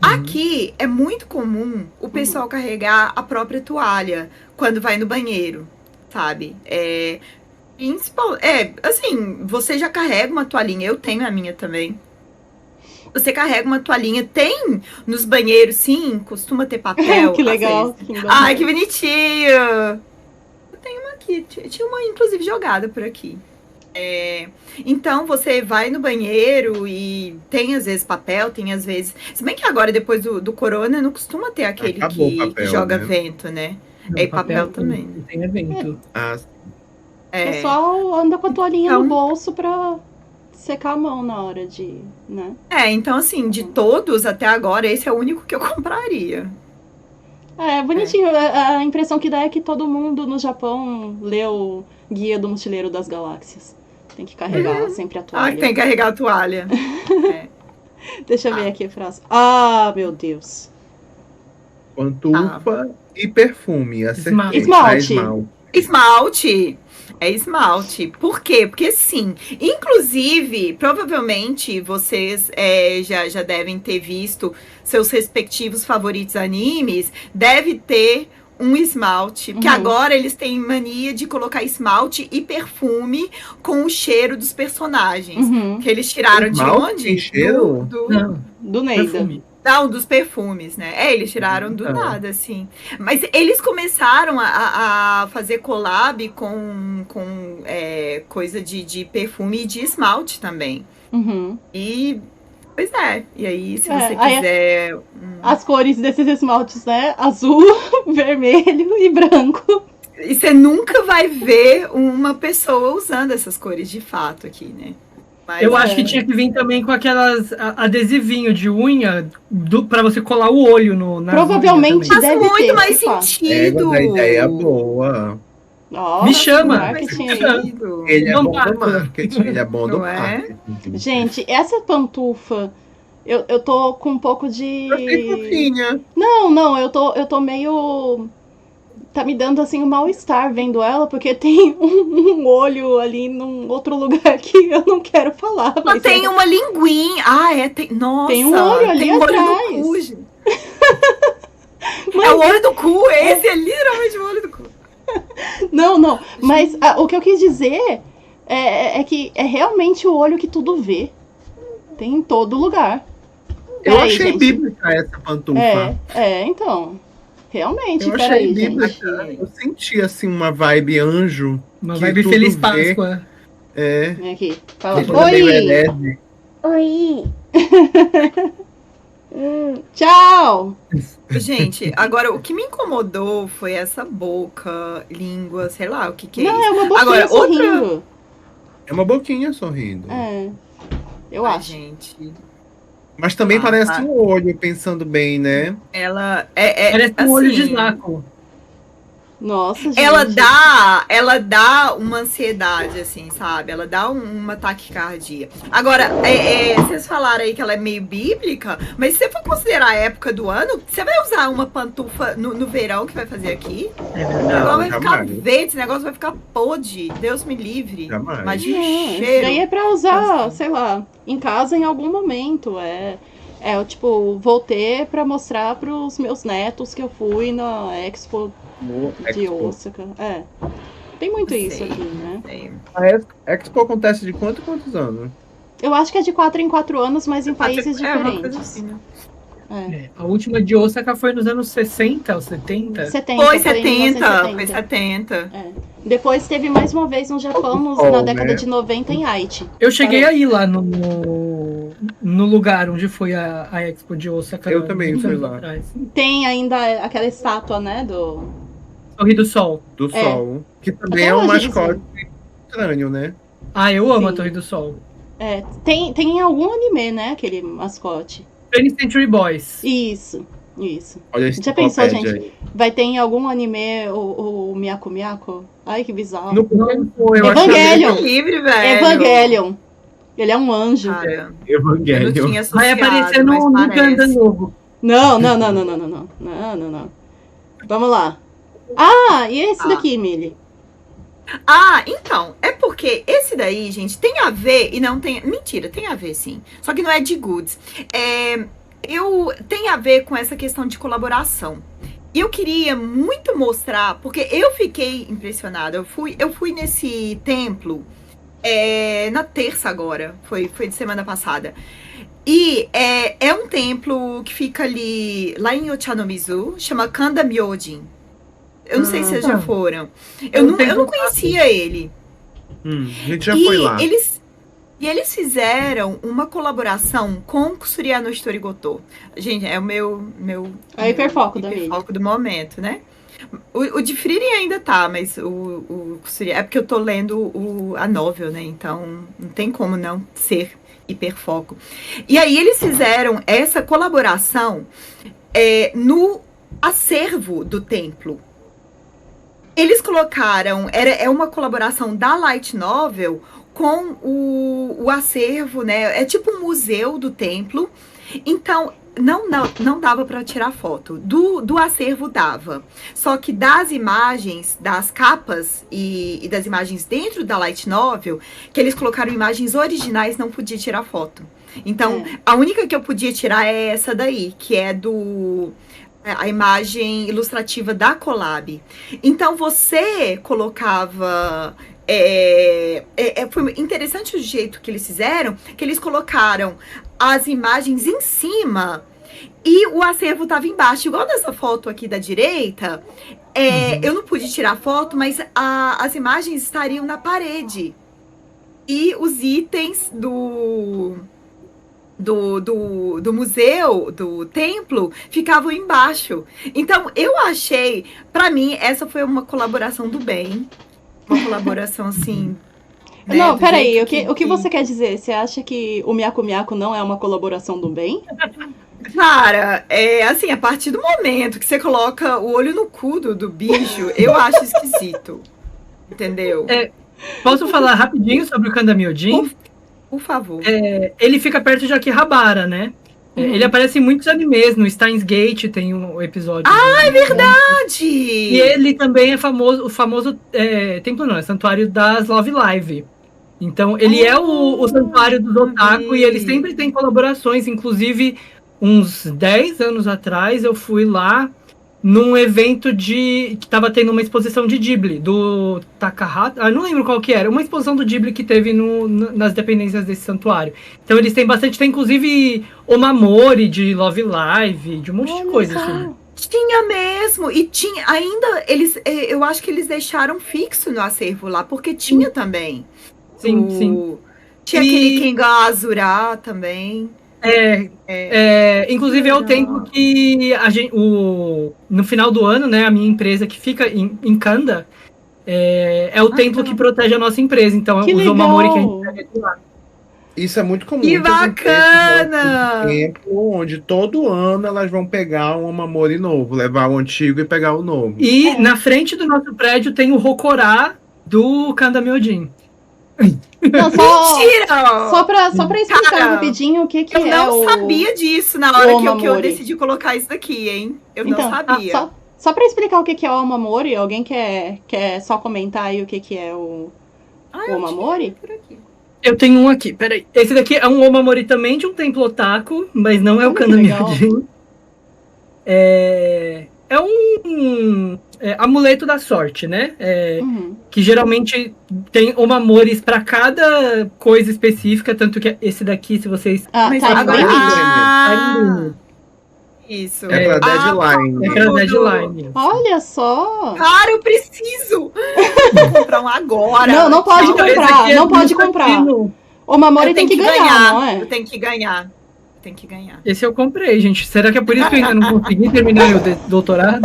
Aqui é muito comum o pessoal carregar a própria toalha quando vai no banheiro, sabe? Assim, você já carrega uma toalhinha. Eu tenho a minha também. Você carrega uma toalhinha. Tem nos banheiros, sim, costuma ter papel. Que às legal. vezes. Ai, que bonitinho! Eu tenho uma aqui. Tinha uma, inclusive, jogada por aqui. Então, você vai no banheiro e tem, às vezes, papel, tem, às vezes... Se bem que agora, depois do corona, não costuma ter aquele Acabou o que papel, joga né? vento, né? Não, Papel também. Tem evento. O pessoal anda com a toalhinha Então- no bolso pra secar a mão na hora de, né? Então, assim, de todos até agora, esse é o único que eu compraria. Bonitinho. A impressão que dá é que todo mundo no Japão leu Guia do Mochileiro das Galáxias. Tem que carregar sempre a toalha. Tem que carregar a toalha. Deixa eu ver aqui a frase. Ah, meu Deus. Pantufa e perfume. Acertei. Esmalte. Esmalte. Esmalte. Por quê? Porque sim. Inclusive, provavelmente vocês já devem ter visto seus respectivos favoritos animes. Deve ter um esmalte. Porque agora eles têm mania de colocar esmalte e perfume com o cheiro dos personagens. Uhum. Que eles tiraram Esmalte de onde? tem cheiro? Não, Do Neida. perfume. Não, dos perfumes, né? Eles tiraram do nada, assim. Mas eles começaram a fazer collab com coisa de perfume e de esmalte também. Uhum. E, pois e aí, se você aí quiser... As cores desses esmaltes, né? Azul, vermelho e branco. E você nunca vai ver uma pessoa usando essas cores de fato aqui, né? Mas, Eu acho que tinha que vir também com aquelas adesivinho de unha pra você colar o olho nas Provavelmente unhas também. deve faz muito ter, mais se pá. sentido. A ideia é boa. Ó, Me chama. marketing aí. Sentido. Ele é Não bom marca. do marketing. Ele é bom do Não é? marketing. Gente, essa pantufa, eu tô com um pouco Eu achei de... fofinha. Não, eu tô meio... Tá me dando, assim, um mal-estar vendo ela, porque tem um olho ali num outro lugar que eu não quero falar. Só Mas tem uma linguinha. Tem. Nossa, Tem um olho ali tem um olho atrás. no cu, gente. É o olho do cu, esse é literalmente o olho do cu. Não, mas o que eu quis dizer é que é realmente o olho que tudo vê. Tem em todo lugar. Eu Peraí, achei gente. bíblica essa pantufa. Então. Realmente, Eu achei peraí, bíblica. gente. Eu senti assim uma vibe anjo. Uma que vibe tudo Feliz vê. Páscoa. É. Vem aqui. Fala. Depois é meio Oi! herege. Oi. Tchau! Gente, agora o que me incomodou foi essa boca, língua, sei lá o que é Não, isso. é uma boquinha Agora, sorrindo. É uma boquinha sorrindo. É. Eu Ai, acho. gente, Mas também Ah, parece tá. um olho, pensando bem, né? ela Parece um olho de assim, Znaco. Nossa, gente. ela dá uma ansiedade, assim, sabe? Ela dá uma taquicardia. Agora, vocês falaram aí que ela é meio bíblica, mas se você for considerar a época do ano, você vai usar uma pantufa no verão que vai fazer aqui? É O verdade. negócio vai jamais. ficar verde, esse negócio vai ficar podre. Deus me livre. Jamais. Imagina Não, o isso cheiro. daí é pra usar, sei lá, em casa em algum momento. Eu, tipo, voltei pra mostrar pros meus netos que eu fui na Expo No de Expo. Osaka. Tem muito isso Sei. aqui, né? A Expo acontece de quantos anos? Eu acho que é de 4 em 4 anos, mas em países uma coisa diferentes. assim, né? A última de Osaka foi nos anos 60 ou 70. 70, Foi em 70, 1970. foi 70. Depois teve mais uma vez no Japão, na década de 90, em Aichi. Eu cheguei aí lá no lugar onde foi a Expo de Osaka. Eu também muitos fui anos lá. atrás. Tem ainda aquela estátua, né, do... Torre do Sol. Do Sol. Que também Até é um hoje, mascote estranho, né? Ah, eu amo Sim. a Torre do Sol. Tem em algum anime, né, aquele mascote. 20th Century Boys. Isso. Olha esse Já pensou, gente? Vai ter em algum anime o Miyako Miyako? Ai, que bizarro. No começo eu Evangelion. achei Livre, velho. Evangelion. Ele é um anjo. Cara, eu não Evangelion. tinha Vai associado, aparecer mas no parece. Ganda novo. Não. Vamos lá. Ah, e esse daqui, Millie? Ah, então, é porque esse daí, gente, tem a ver e não tem... Mentira, tem a ver, sim. Só que não é de goods. Tem a ver com essa questão de colaboração. E eu queria muito mostrar, porque eu fiquei impressionada. Eu fui nesse templo na terça agora, foi de semana passada. E é um templo que fica ali, lá em Ochanomizu, chama Kanda Myojin. Eu não sei se vocês já foram. Eu não conhecia ele. A gente já foi lá. Eles fizeram uma colaboração com o Kusuriya Shitori Goto. Gente, é o meu É o hiperfoco da hiperfoco do momento, né? O de Frieren ainda tá, mas o Kusuriya... É porque eu tô lendo a novel, né? Então, não tem como não ser hiperfoco. E aí, eles fizeram essa colaboração no acervo do templo. Eles colocaram... É uma colaboração da Light Novel com o acervo, né? É tipo um museu do templo. Então, não dava para tirar foto. Do acervo dava. Só que das imagens, das capas e das imagens dentro da Light Novel, que eles colocaram imagens originais, não podia tirar foto. Então, a única que eu podia tirar é essa daí, que é a imagem ilustrativa da collab. Então, você colocava... foi interessante o jeito que eles fizeram, que eles colocaram as imagens em cima e o acervo estava embaixo. Igual nessa foto aqui da direita, eu não pude tirar foto, mas as imagens estariam na parede. E os itens do museu, do templo, ficavam embaixo. Então, eu achei, pra mim, essa foi uma colaboração do bem. Uma colaboração, assim... né, Não, do peraí, jeito o que você quer dizer? Você acha que o Myaku Myaku não é uma colaboração do bem? Cara, assim, a partir do momento que você coloca o olho no cu do bicho, eu acho esquisito. Entendeu? Posso falar rapidinho sobre o Kanda-Myojin? Por favor. Ele fica perto de Akihabara, né? Ele aparece em muitos animes, no Steins Gate tem um episódio. É verdade! E ele também é famoso, o famoso templo não, é santuário das Love Live. Então, ele é o santuário dos otaku e ele sempre tem colaborações. Inclusive, uns 10 anos atrás, eu fui lá num evento que tava tendo uma exposição de Ghibli, do Takahata, não lembro qual que era, uma exposição do Ghibli que teve nas dependências desse santuário. Então eles têm bastante, tem inclusive Omamori de Love Live, de um monte de coisa assim. Tinha mesmo, e tinha ainda, eu acho que eles deixaram fixo no acervo lá, porque tinha também. Sim. Tinha aquele Kengan Azura também. Inclusive é o templo que no final do ano, né, a minha empresa que fica em Kanda, é o templo que protege a nossa empresa. Então, Que os legal. Omamori que a gente pega de lá. Isso é muito comum. Que Muitas bacana! empresas têm um templo onde todo ano elas vão pegar um Omamori novo, levar o antigo e pegar o novo. E na frente do nosso prédio tem o Rokorá do Kanda-Myojin. Não, Mentira! Só pra explicar Cara, rapidinho o que Eu é não sabia disso na hora que eu Omamori. decidi colocar isso daqui, hein? Eu Então, não sabia. só pra explicar o que é o Omamori, alguém quer só comentar aí o que é o Omamori? Por aqui. Eu tenho um aqui, peraí. Esse daqui é um Omamori também de um templo otaku, mas não é o Olha que legal. Kanda-Myojin. É um amuleto da sorte, né? Que geralmente tem Omamores para cada coisa específica, tanto que esse daqui, se vocês... Mas tá agora. embora. Isso. É pra deadline. É aquela deadline. Olha só! Cara, eu preciso! Vou comprar um agora. Não pode Então, esse comprar, aqui é não do pode comprar. Latino. O Mamori Eu tem tenho que ganhar, não Eu é? tenho que ganhar. Tem que ganhar. Esse eu comprei, gente. Será que é por isso que eu ainda não consegui terminar meu doutorado?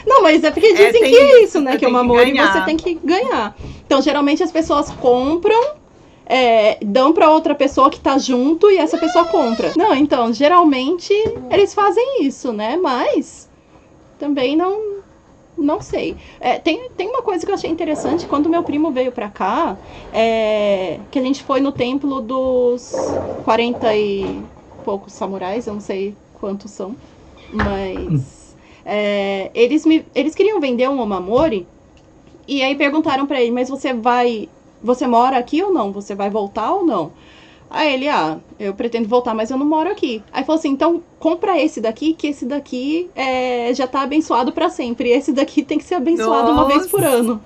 Não, mas é porque dizem tem que é isso, isso, né? você Que o tem que Mamori ganhar. você tem que ganhar. Então, geralmente as pessoas compram, dão pra outra pessoa que tá junto e essa pessoa compra. Não, então, geralmente eles fazem isso, né? Mas também não sei. Tem uma coisa que eu achei interessante. Quando meu primo veio pra cá, que a gente foi no templo dos 40 e poucos samurais, eu não sei quantos são, mas eles queriam vender um Omamori e aí perguntaram pra ele, mas você mora aqui ou não? Você vai voltar ou não? Aí ele, eu pretendo voltar, mas eu não moro aqui. Aí falou assim, então compra esse daqui, que esse daqui já tá abençoado pra sempre. E esse daqui tem que ser abençoado uma vez por ano.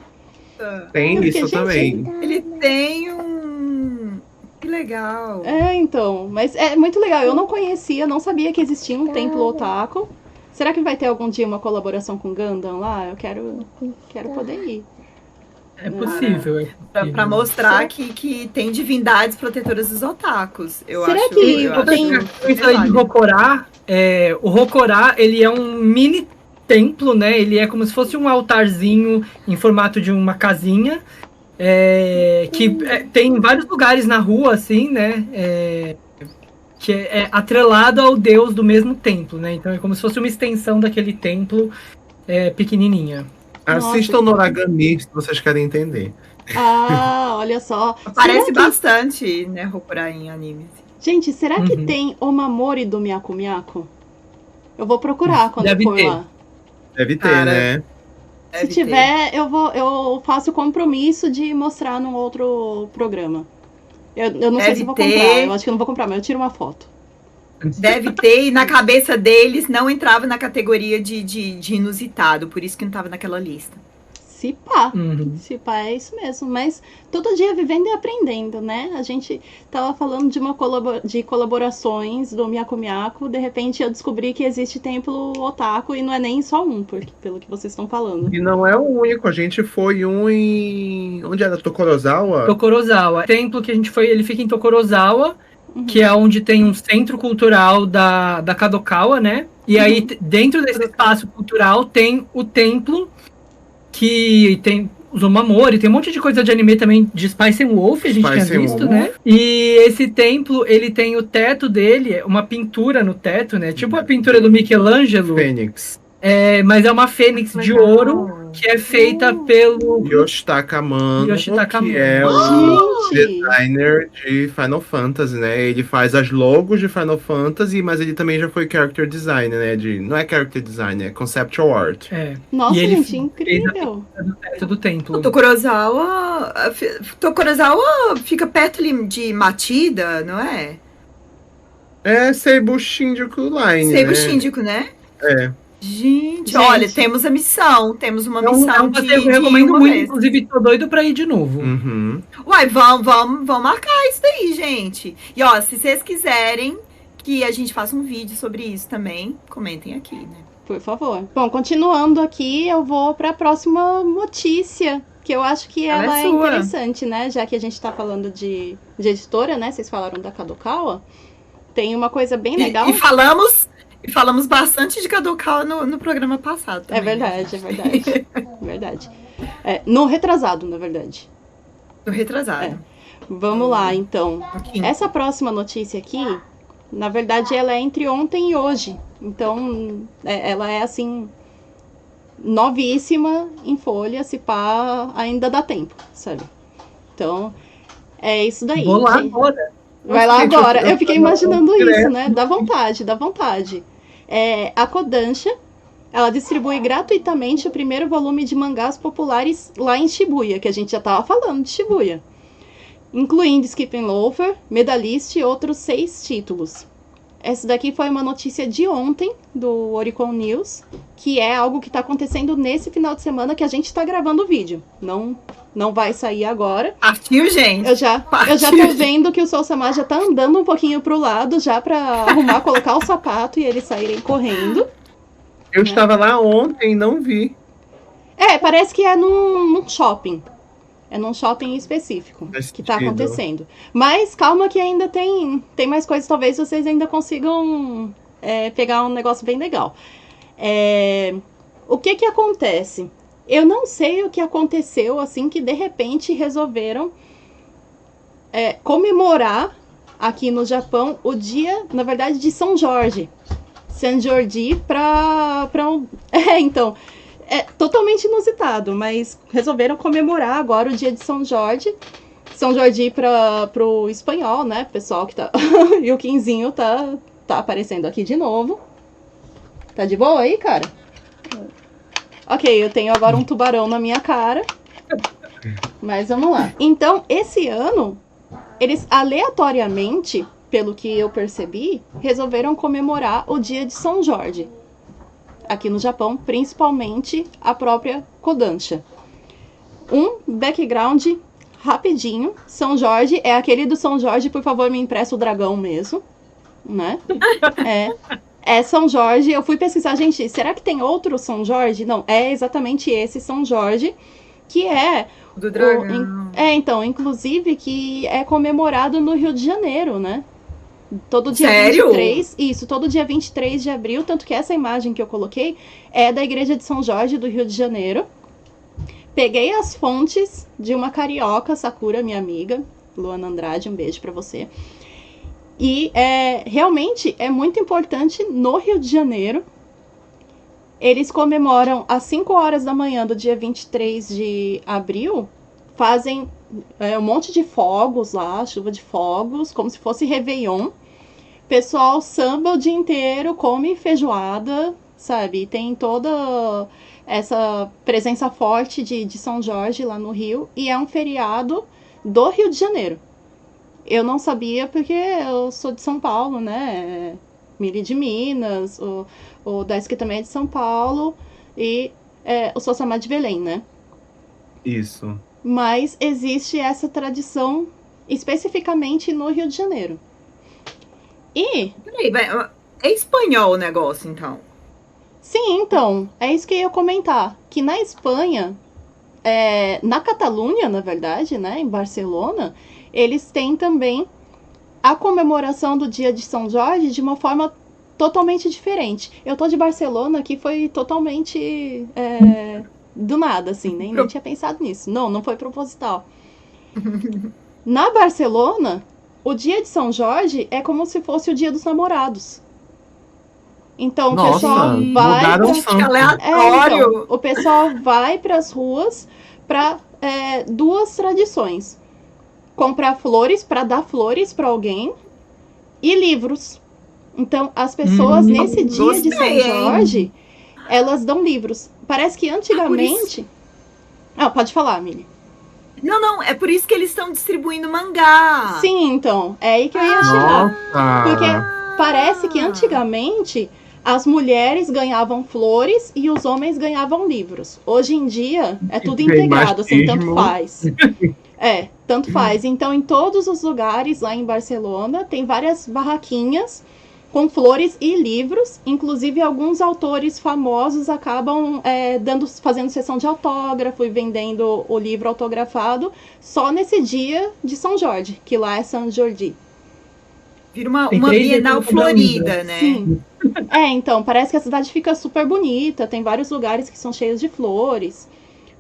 Tem Eu fiquei, isso também. Ele tem um. Que legal. Então, mas é muito legal. Eu não conhecia, não sabia que existia um templo otaku. Será que vai ter algum dia uma colaboração com Gundam lá? Eu quero poder ir. É possível. Pra mostrar que tem divindades protetoras dos otakus. Será que tem- Isso aí de Rokorá, o Rokorá, ele é um mini templo, né? Ele é como se fosse um altarzinho em formato de uma casinha, que tem em vários lugares na rua, assim, né? Que é atrelado ao deus do mesmo templo, né? Então é como se fosse uma extensão daquele templo pequenininha. Assistam Noragami se vocês querem entender. Olha só. Parece Será que- bastante, né, Rokurá em animes. Gente, será que Uhum. tem Omamori do Myaku Myaku? Eu vou procurar quando Deve eu for ter. lá. Deve ter, Cara, né? Se tiver, eu faço o compromisso de mostrar num outro programa. Eu não sei Deve se eu vou ter. comprar. Eu acho que eu não vou comprar, mas eu tiro uma foto. Deve ter, e na cabeça deles não entrava na categoria de inusitado, por isso que não tava naquela lista. Se pá. Uhum. Se pá, é isso mesmo. Mas todo dia vivendo e aprendendo, né? A gente tava falando de colaborações do Myaku Myaku. De repente eu descobri que existe templo otaku e não é nem só um, pelo que vocês estão falando. E não é o único, a gente foi um em. Onde era? Tokorozawa? Tokorozawa. O templo que a gente foi, ele fica em Tokorozawa. que é onde tem um centro cultural da Kadokawa, né? E aí, dentro desse espaço cultural, tem o templo, que tem os Omamori, tem um monte de coisa de anime também, de Spice and Wolf, a gente Spice tinha and visto, Wolf. né? E esse templo, ele tem o teto dele, uma pintura no teto, né? Tipo a pintura do Michelangelo. Fênix. Mas é uma fênix de Legal. ouro, que é feita pelo Yoshitaka Amano, Yoshitaka que é Amano. o Gente! designer de Final Fantasy, né? Ele faz as logos de Final Fantasy, mas ele também já foi character designer, né? Não é character design, é conceptual art. Nossa, E ele gente, fez incrível! do teto do templo. O Tokorozawa fica perto ali de Matida, não é? É Seibu Shinjuku Line, Seibo né? Shinjuku, né? É. Gente, Gente. olha, temos a missão. Temos uma É missão um passeio que eu de recomendo uma muito, vez. inclusive tô doido pra ir de novo. Uhum. Uai, vamos marcar isso daí, gente. E ó, se vocês quiserem que a gente faça um vídeo sobre isso também, comentem aqui, né? Por favor. Bom, continuando aqui, eu vou para a próxima notícia, que eu acho que Ela ela é é sua. interessante, né? Já que a gente tá falando de editora, né? Vocês falaram da Kadokawa. Tem uma coisa bem legal. E falamos bastante de Kadokawa no programa passado também. É verdade, é verdade. É verdade. No retrasado, na verdade. No retrasado. Vamos lá, então. Aqui. Essa próxima notícia aqui, na verdade, ela é entre ontem e hoje. Então, ela é assim, novíssima em folha, se pá, ainda dá tempo, sabe? Então, é isso daí. Vou lá gente. agora. Vai lá Gente, agora. Eu fiquei imaginando direto. isso, né? Dá vontade, dá vontade. A Kodansha, ela distribui gratuitamente o primeiro volume de mangás populares lá em Shibuya, que a gente já tava falando de Shibuya. Incluindo Skipping Loafer, Medalist e outros 6 títulos. Essa daqui foi uma notícia de ontem, do Oricon News, que é algo que está acontecendo nesse final de semana que a gente está gravando o vídeo. Não vai sair agora. Partiu, gente. Eu já tô vendo que o Sousama já tá andando um pouquinho pro lado, já pra arrumar, colocar o sapato e eles saírem correndo. Eu estava lá ontem e não vi. Parece que é num shopping. É num shopping específico Faz que tá sentido. acontecendo. Mas calma que ainda tem mais coisas, talvez vocês ainda consigam pegar um negócio bem legal. O que acontece? Eu não sei o que aconteceu, assim, que de repente resolveram comemorar aqui no Japão o dia, na verdade, de São Jorge. San Jordi então... É totalmente inusitado, mas resolveram comemorar agora o dia de São Jorge. São Jordi pro espanhol, né? Pessoal que tá... E o Quinzinho tá aparecendo aqui de novo. Tá de boa aí, cara? Ok, eu tenho agora um tubarão na minha cara. Mas vamos lá. Então, esse ano, eles aleatoriamente, pelo que eu percebi, resolveram comemorar o dia de São Jorge. Aqui no Japão, principalmente a própria Kodansha. Um background rapidinho. São Jorge é aquele do São Jorge, por favor, me empresta o dragão mesmo, né? É São Jorge. Eu fui pesquisar, gente, será que tem outro São Jorge? Não, é exatamente esse São Jorge, que é... Do dragão. Então, inclusive, que é comemorado no Rio de Janeiro, né? Todo dia Sério? 23, isso, todo dia 23 de abril, tanto que essa imagem que eu coloquei é da Igreja de São Jorge do Rio de Janeiro. Peguei as fontes de uma carioca, Sakura, minha amiga, Luana Andrade, um beijo pra você. E realmente é muito importante no Rio de Janeiro. Eles comemoram às 5 horas da manhã do dia 23 de abril, fazem um monte de fogos lá, chuva de fogos, como se fosse Réveillon. Pessoal samba o dia inteiro, come feijoada, sabe? Tem toda essa presença forte de São Jorge lá no Rio. E é um feriado do Rio de Janeiro. Eu não sabia porque eu sou de São Paulo, né? Miri de Minas, o Daisuke também é de São Paulo. E o Sousama de Belém, né? Isso. Mas existe essa tradição especificamente no Rio de Janeiro. E... Peraí, é espanhol o negócio, então? Sim, então, é isso que eu ia comentar. Que na Espanha, na Catalunha, na verdade, né, em Barcelona, eles têm também a comemoração do dia de São Jorge de uma forma totalmente diferente. Eu tô de Barcelona, que foi totalmente do nada, assim, nem tinha pensado nisso. Não foi proposital. Na Barcelona, o dia de São Jorge é como se fosse o dia dos namorados. Então, o pessoal vai... aleatório. O pessoal vai para as ruas para duas tradições. Comprar flores, para dar flores para alguém, e livros. Então, as pessoas, nesse dia de São Jorge, elas dão livros. Parece que antigamente... pode falar, Mili. Não, é por isso que eles estão distribuindo mangá. Sim, então, é aí que eu ia chegar. Porque parece que antigamente as mulheres ganhavam flores e os homens ganhavam livros. Hoje em dia é tudo integrado, assim, tanto faz. Tanto faz. Então, em todos os lugares lá em Barcelona, tem várias barraquinhas com flores e livros. Inclusive, alguns autores famosos acabam fazendo sessão de autógrafo e vendendo o livro autografado só nesse dia de São Jorge, que lá é São Jordi. Vira uma Bienal florida, né? Sim. Então, parece que a cidade fica super bonita, tem vários lugares que são cheios de flores.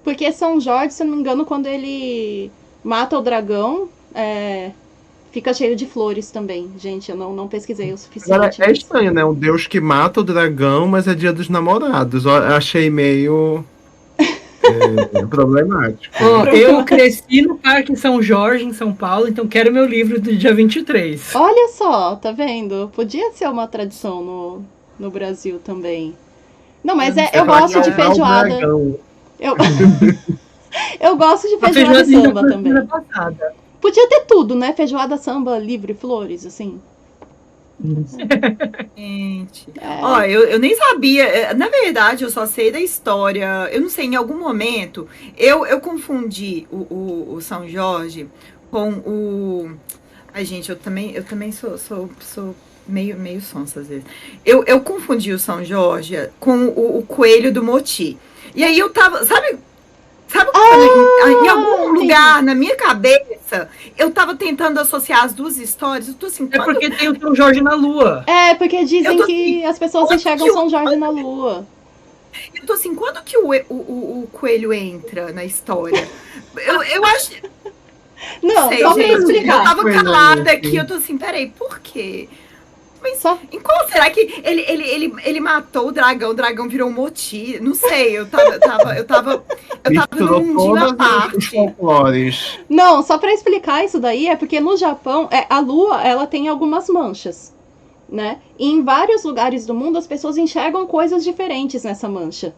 Porque São Jorge, se eu não me engano, quando ele mata o dragão, fica cheio de flores também. Gente, eu não pesquisei o suficiente. Agora, é estranho, né? Um deus que mata o dragão, mas é dia dos namorados. Eu achei meio problemático. Eu cresci no Parque São Jorge, em São Paulo, então quero meu livro do dia 23. Olha só, tá vendo? Podia ser uma tradição no Brasil também. Não, mas eu gosto de feijoada. Eu gosto de feijoada samba também. Podia ter tudo, né? Feijoada, samba, livro e flores, assim. Gente. Eu nem sabia. Na verdade, eu só sei da história. Eu não sei, em algum momento, eu confundi o São Jorge com o... Ai, gente, eu também sou meio sonsa às vezes. Eu confundi o São Jorge com o coelho do Moti. E aí eu tava... Sabe em algum lugar na minha cabeça, eu tava tentando associar as duas histórias. Eu tô assim, porque tem o São Jorge na Lua. Porque dizem que as pessoas enxergam São Jorge na Lua. Eu tô assim, quando que o coelho entra na história? Eu acho... Não, só pra explicar. Eu tava calada aqui, eu tô assim, peraí, por quê? Mas em qual será que ele matou o dragão virou um Moti? Não sei, eu tava num mundinho à parte. Não, só pra explicar isso daí, é porque no Japão, a lua, ela tem algumas manchas, né? E em vários lugares do mundo, as pessoas enxergam coisas diferentes nessa mancha.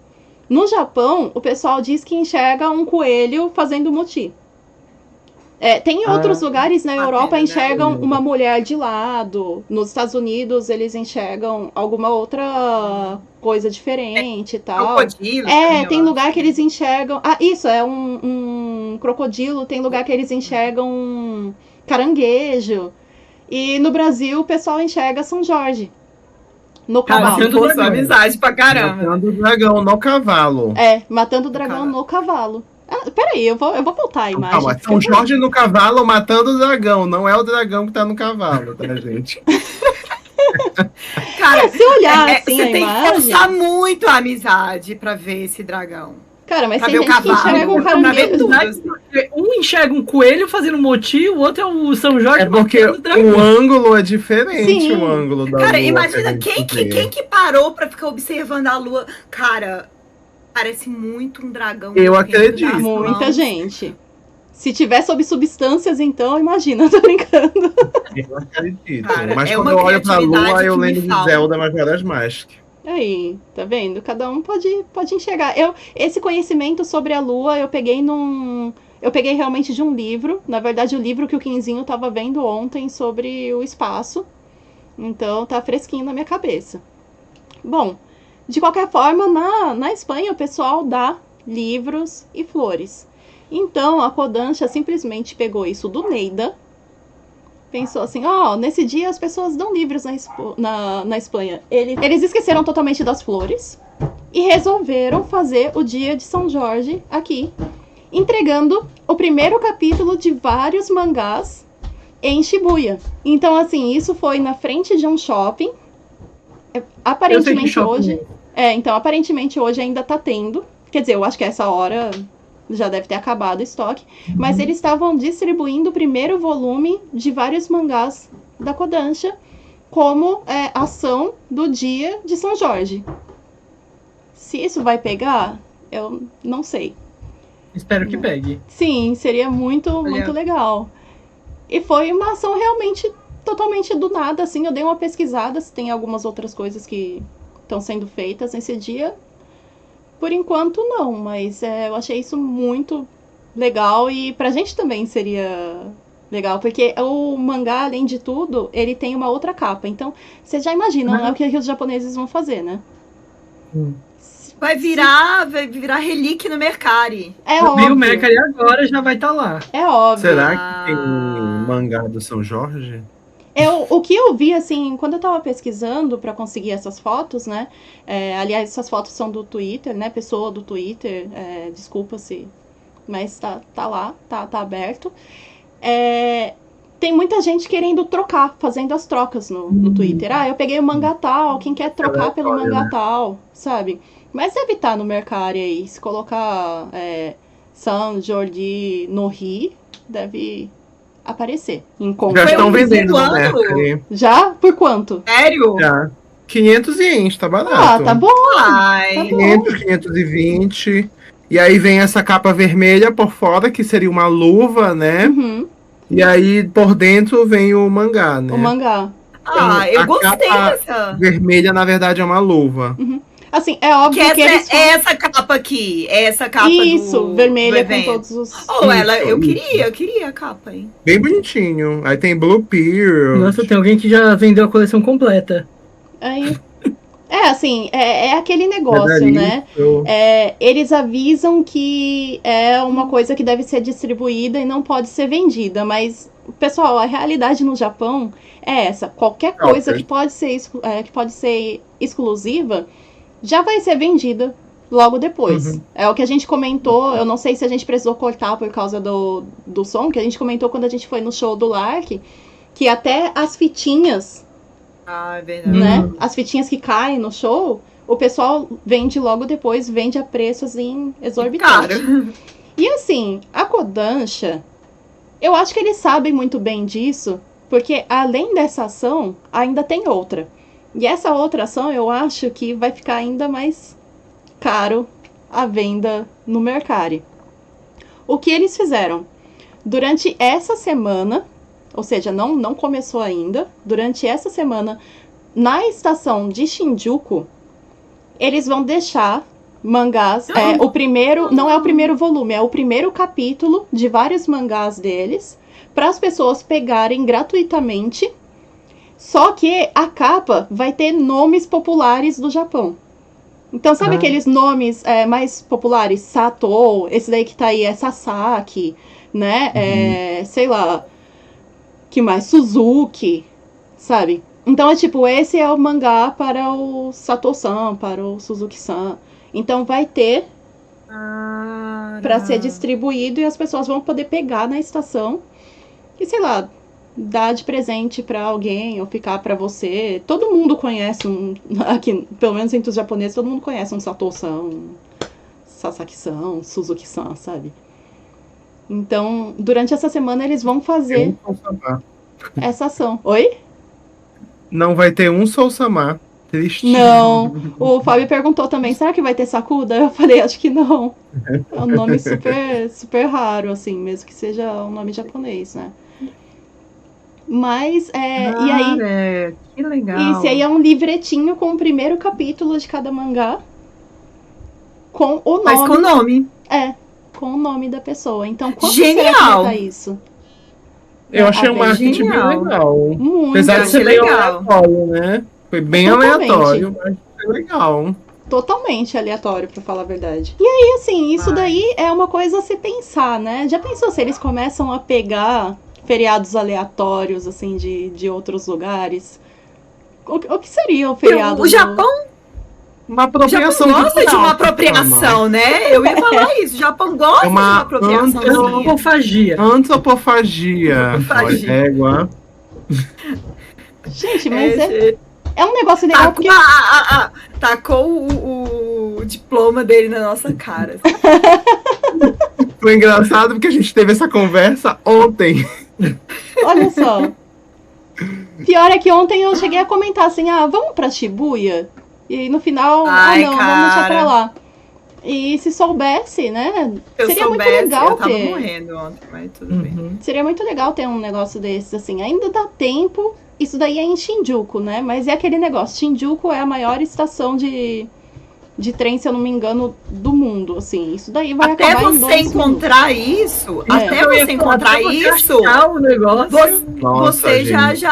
No Japão, o pessoal diz que enxerga um coelho fazendo Moti. Tem outros lugares na Europa enxergam uma mulher de lado. Nos Estados Unidos eles enxergam alguma outra coisa diferente e tal. Crocodilo. Tem lugar que eles enxergam... isso, é um crocodilo. Tem lugar que eles enxergam um caranguejo. E no Brasil o pessoal enxerga São Jorge. No cavalo. Matando amizade pra caramba. Matando o dragão no cavalo. Matando o dragão no cavalo. Peraí, eu vou voltar a imagem. Calma, São Jorge no cavalo matando o dragão. Não é o dragão que tá no cavalo, tá, gente? Cara, se olhar assim você a tem imagem... que forçar muito a amizade pra ver esse dragão. Cara, mas tem gente que enxerga um caranguejo. Um enxerga um coelho fazendo Moti, o outro é o São Jorge. É porque o ângulo é diferente. Sim. O ângulo da Cara, lua, imagina quem que parou pra ficar observando a lua. Cara, parece muito um dragão. Eu acredito. Muita gente. Se tiver sob substâncias, então, imagina, tô brincando. Eu acredito. Cara, mas quando eu olho pra lua, eu lembro de Zelda Majora's Mask. Aí, tá vendo? Cada um pode enxergar. Esse conhecimento sobre a lua, eu peguei realmente de um livro. Na verdade, o livro que o Quinzinho tava vendo ontem sobre o espaço. Então, tá fresquinho na minha cabeça. Bom, de qualquer forma, na Espanha, o pessoal dá livros e flores. Então, a Kodansha simplesmente pegou isso do Neida. Pensou assim, nesse dia as pessoas dão livros na Espanha. Eles esqueceram totalmente das flores e resolveram fazer o dia de São Jorge aqui, entregando o primeiro capítulo de vários mangás em Shibuya. Então, assim, isso foi na frente de um shopping. Eu sei que Aparentemente shopping hoje... então, aparentemente hoje ainda tá tendo. Quer dizer, eu acho que essa hora já deve ter acabado o estoque. Mas eles estavam distribuindo o primeiro volume de vários mangás da Kodansha como ação do dia de São Jorge. Se isso vai pegar, eu não sei. Espero que pegue. Sim, seria muito legal. E foi uma ação realmente totalmente do nada, assim. Eu dei uma pesquisada se tem algumas outras coisas que estão sendo feitas nesse dia. Por enquanto, não, mas eu achei isso muito legal e pra gente também seria legal, porque o mangá, além de tudo, ele tem uma outra capa. Então, vocês já imaginam, né, o que os japoneses vão fazer, né? Vai virar relíquia no Mercari. É O óbvio. Mercari agora já vai estar lá. É óbvio. Será que tem mangá do São Jorge? O que eu vi, assim, quando eu tava pesquisando pra conseguir essas fotos, né? Aliás, essas fotos são do Twitter, né? Pessoa do Twitter, desculpa se... Mas tá lá, tá aberto. Tem muita gente querendo trocar, fazendo as trocas no Twitter. Eu peguei o mangá tal, quem quer trocar pelo mangá tal, sabe? Mas deve estar no Mercari aí. Se colocar San Jordi no Ri, deve aparecer. Já estão vendendo no Mercari. Já? Por quanto? Sério? Já. 500 ienes, tá barato. Tá bom. Ai. Tá bom. 500, 520. E aí vem essa capa vermelha por fora, que seria uma luva, né? Uhum. E aí por dentro vem o mangá, né? O mangá. Eu gostei capa dessa. Vermelha, na verdade, é uma luva. Assim, é óbvio que eles... essa capa aqui. Essa capa Isso, vermelha do com evento. todos os... Eu queria a capa, hein? Bem bonitinho. Aí tem Blue Period. Nossa, tem alguém que já vendeu a coleção completa. Aí... assim, é aquele negócio, Verdade, né? Eles avisam que é uma coisa que deve ser distribuída e não pode ser vendida, mas, pessoal, a realidade no Japão é essa. Qualquer coisa que pode ser exclusiva já vai ser vendida logo depois. É o que a gente comentou, eu não sei se a gente precisou cortar por causa do som, que a gente comentou quando a gente foi no show do Lark, que até as fitinhas... é verdade. Né? As fitinhas que caem no show, o pessoal vende logo depois, vende a preços assim, exorbitantes. Caro. E assim, a Kodansha, eu acho que eles sabem muito bem disso, porque além dessa ação, ainda tem outra. E essa outra ação, eu acho que vai ficar ainda mais caro a venda no Mercari. O que eles fizeram? Durante essa semana... Ou seja, não começou ainda. Durante essa semana, na estação de Shinjuku, eles vão deixar mangás. O primeiro, não é o primeiro volume, é o primeiro capítulo de vários mangás deles, para as pessoas pegarem gratuitamente. Só que a capa vai ter nomes populares do Japão. Então, sabe aqueles nomes mais populares? Sato, esse daí que tá aí é Sasaki, né? Sei lá... que mais? Suzuki, sabe? Então, esse é o mangá para o Sato-san, para o Suzuki-san. Então, vai ter para ser distribuído e as pessoas vão poder pegar na estação e, sei lá, dar de presente para alguém ou ficar para você. Todo mundo conhece aqui, pelo menos entre os japoneses, todo mundo conhece um Sato-san, um Sasaki-san, um Suzuki-san, sabe? Então, durante essa semana, eles vão fazer essa ação. Oi? Não vai ter um Soul-sama. Triste. Não. O Fábio perguntou também, será que vai ter Sakuda? Eu falei, acho que não. É um nome super, super raro, assim, mesmo que seja um nome japonês, né? Mas, e aí... que legal. Isso, e aí é um livretinho com o primeiro capítulo de cada mangá. Com o nome. Mas com o nome. Com o nome da pessoa. Então, quanto Genial. será que vai dar isso? Eu achei um marketing bem legal. Muito. Apesar de ser bem legal. aleatório, né? Foi bem aleatório, mas foi legal. Totalmente aleatório, pra falar a verdade. E aí, assim, isso daí é uma coisa a se pensar, né? Já pensou se eles começam a pegar feriados aleatórios, assim, de outros lugares? O que seria o feriado? O Japão uma O apropriação Japão gosta de cultural, uma apropriação, né? Eu ia falar isso. O Japão gosta É de uma uma apropriação. Antropofagia. Antropofagia. Antropofagia. Égua. Gente, mas É, é um negócio legal porque. tacou o diploma dele na nossa cara. Foi engraçado porque a gente teve essa conversa ontem. Olha só. Pior é que ontem eu cheguei a comentar assim, vamos pra Shibuya? E no final, Ai, não, vamos deixar cara. pra lá. E se soubesse, né? Se eu seria soubesse, muito legal eu tava ter. morrendo ontem, mas tudo bem. Uhum. Seria muito legal ter um negócio desses, assim. Ainda dá tempo. Isso daí é em Shinjuku, né? Mas é aquele negócio. Shinjuku é a maior estação de trem, se eu não me engano, do mundo, assim. Isso daí vai Até acabar em você 2 encontrar isso, até Eu ia você falar, encontrar até você isso, achar o negócio. Nossa, você já, gente.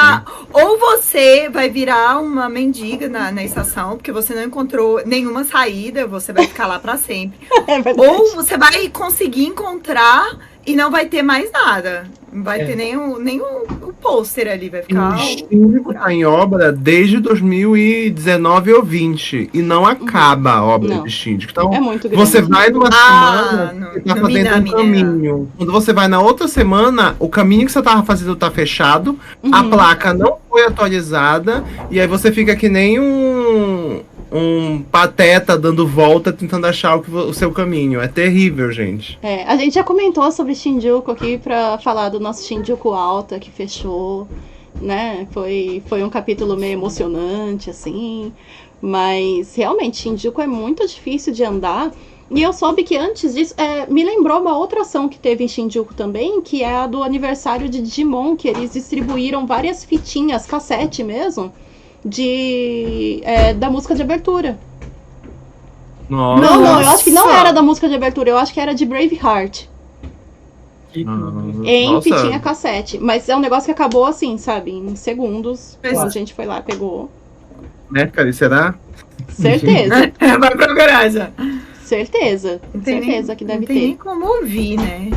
ou você vai virar uma mendiga na estação, porque você não encontrou nenhuma saída, você vai ficar lá pra sempre. É verdade. Ou você vai conseguir encontrar e não vai ter mais nada. Não vai ter nem o pôster ali, vai E ficar. o Shinjuku tá em obra desde 2019 ou 20 e não acaba a obra Não. de Shinjuku. Então, É muito grande. você vai numa semana e tá no fazendo um Minami, né? caminho. Quando você vai na outra semana, o caminho que você tava fazendo tá fechado, a Uhum. placa não foi atualizada, e aí você fica que nem um pateta dando volta tentando achar o seu caminho. É terrível, gente. A gente já comentou sobre Shinjuku aqui pra falar do nosso Shinjuku Alta que fechou, né? Foi um capítulo meio emocionante, assim. Mas realmente, Shinjuku é muito difícil de andar. E eu soube que antes disso, me lembrou uma outra ação que teve em Shinjuku também, que é a do aniversário de Digimon, que eles distribuíram várias fitinhas, cassete mesmo, da música de abertura. Nossa. Não, eu acho que não era da música de abertura, eu acho que era de Braveheart. Em Nossa. fitinha cassete. Mas é um negócio que acabou assim, sabe? Em segundos. Exato. A gente foi lá, pegou. Né, cara? Será? Certeza, Vai procurar já. certeza. Não tem Certeza que deve não tem nem ter. como ouvir, né?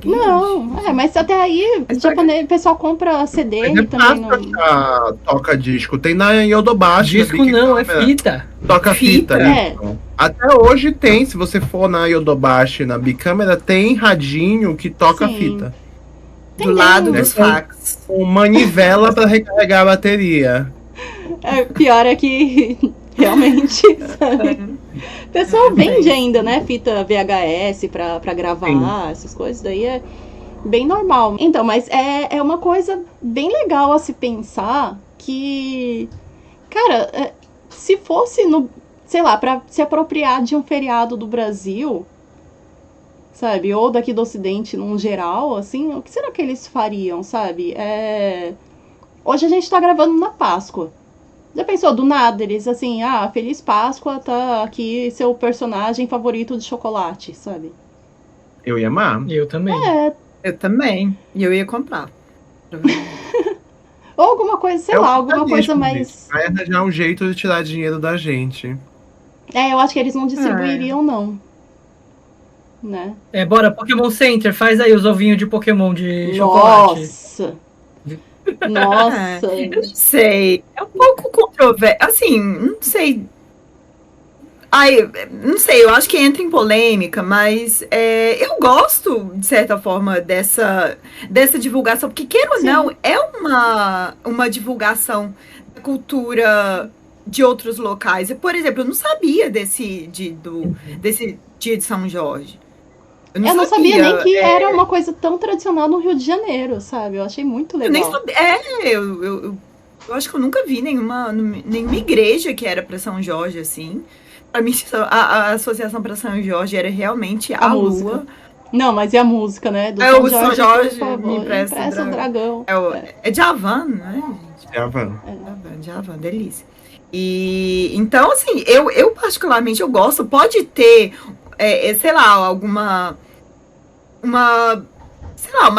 Não, mas até aí, Mas japonês, o pessoal compra CD É e também fácil não. achar toca-disco. Tem na Yodobashi. Disco na Big não, é Camera. fita. Toca-fita. É. Isso. Até hoje tem, se você for na Yodobashi, na Bicâmera, tem radinho que toca Sim. fita. Do lado É dos com- fax. Com manivela para recarregar a bateria. Pior é que realmente, sabe? O pessoal vende ainda, né? Fita VHS pra gravar, essas coisas, daí é bem normal. Então, mas é uma coisa bem legal a se pensar que, cara, se fosse sei lá, pra se apropriar de um feriado do Brasil, sabe? Ou daqui do Ocidente num geral, assim, o que será que eles fariam, sabe? Hoje a gente tá gravando na Páscoa. Já pensou, do nada, eles assim, Feliz Páscoa, tá aqui seu personagem favorito de chocolate, sabe? Eu ia amar. Eu também. Eu também. E eu ia comprar. Ou alguma coisa, sei É o lá, alguma coisa capitalismo, mais... gente. Vai arranjar um jeito de tirar dinheiro da gente. Eu acho que eles não distribuiriam, não. Né? Bora, Pokémon Center, faz aí os ovinhos de Pokémon de chocolate. Nossa! Eu não sei. É um pouco controverso. Assim, não sei. Ai, não sei, eu acho que entra em polêmica, mas eu gosto, de certa forma, dessa divulgação, porque, queira ou Sim. não, é uma divulgação da cultura de outros locais. Por exemplo, eu não sabia desse dia de São Jorge. Eu não sabia nem que era uma coisa tão tradicional no Rio de Janeiro, sabe? Eu achei muito Eu legal. nem sabia. Eu acho que eu nunca vi nenhuma igreja que era para São Jorge, assim. Pra mim, a associação para São Jorge era realmente a música. lua. Não, mas e a música, né? Do O São Jorge por favor, me empresta um dragão. É Djavan, não é, gente? Djavan, delícia. E então, assim, eu particularmente eu gosto. Pode ter, sei lá, alguma uma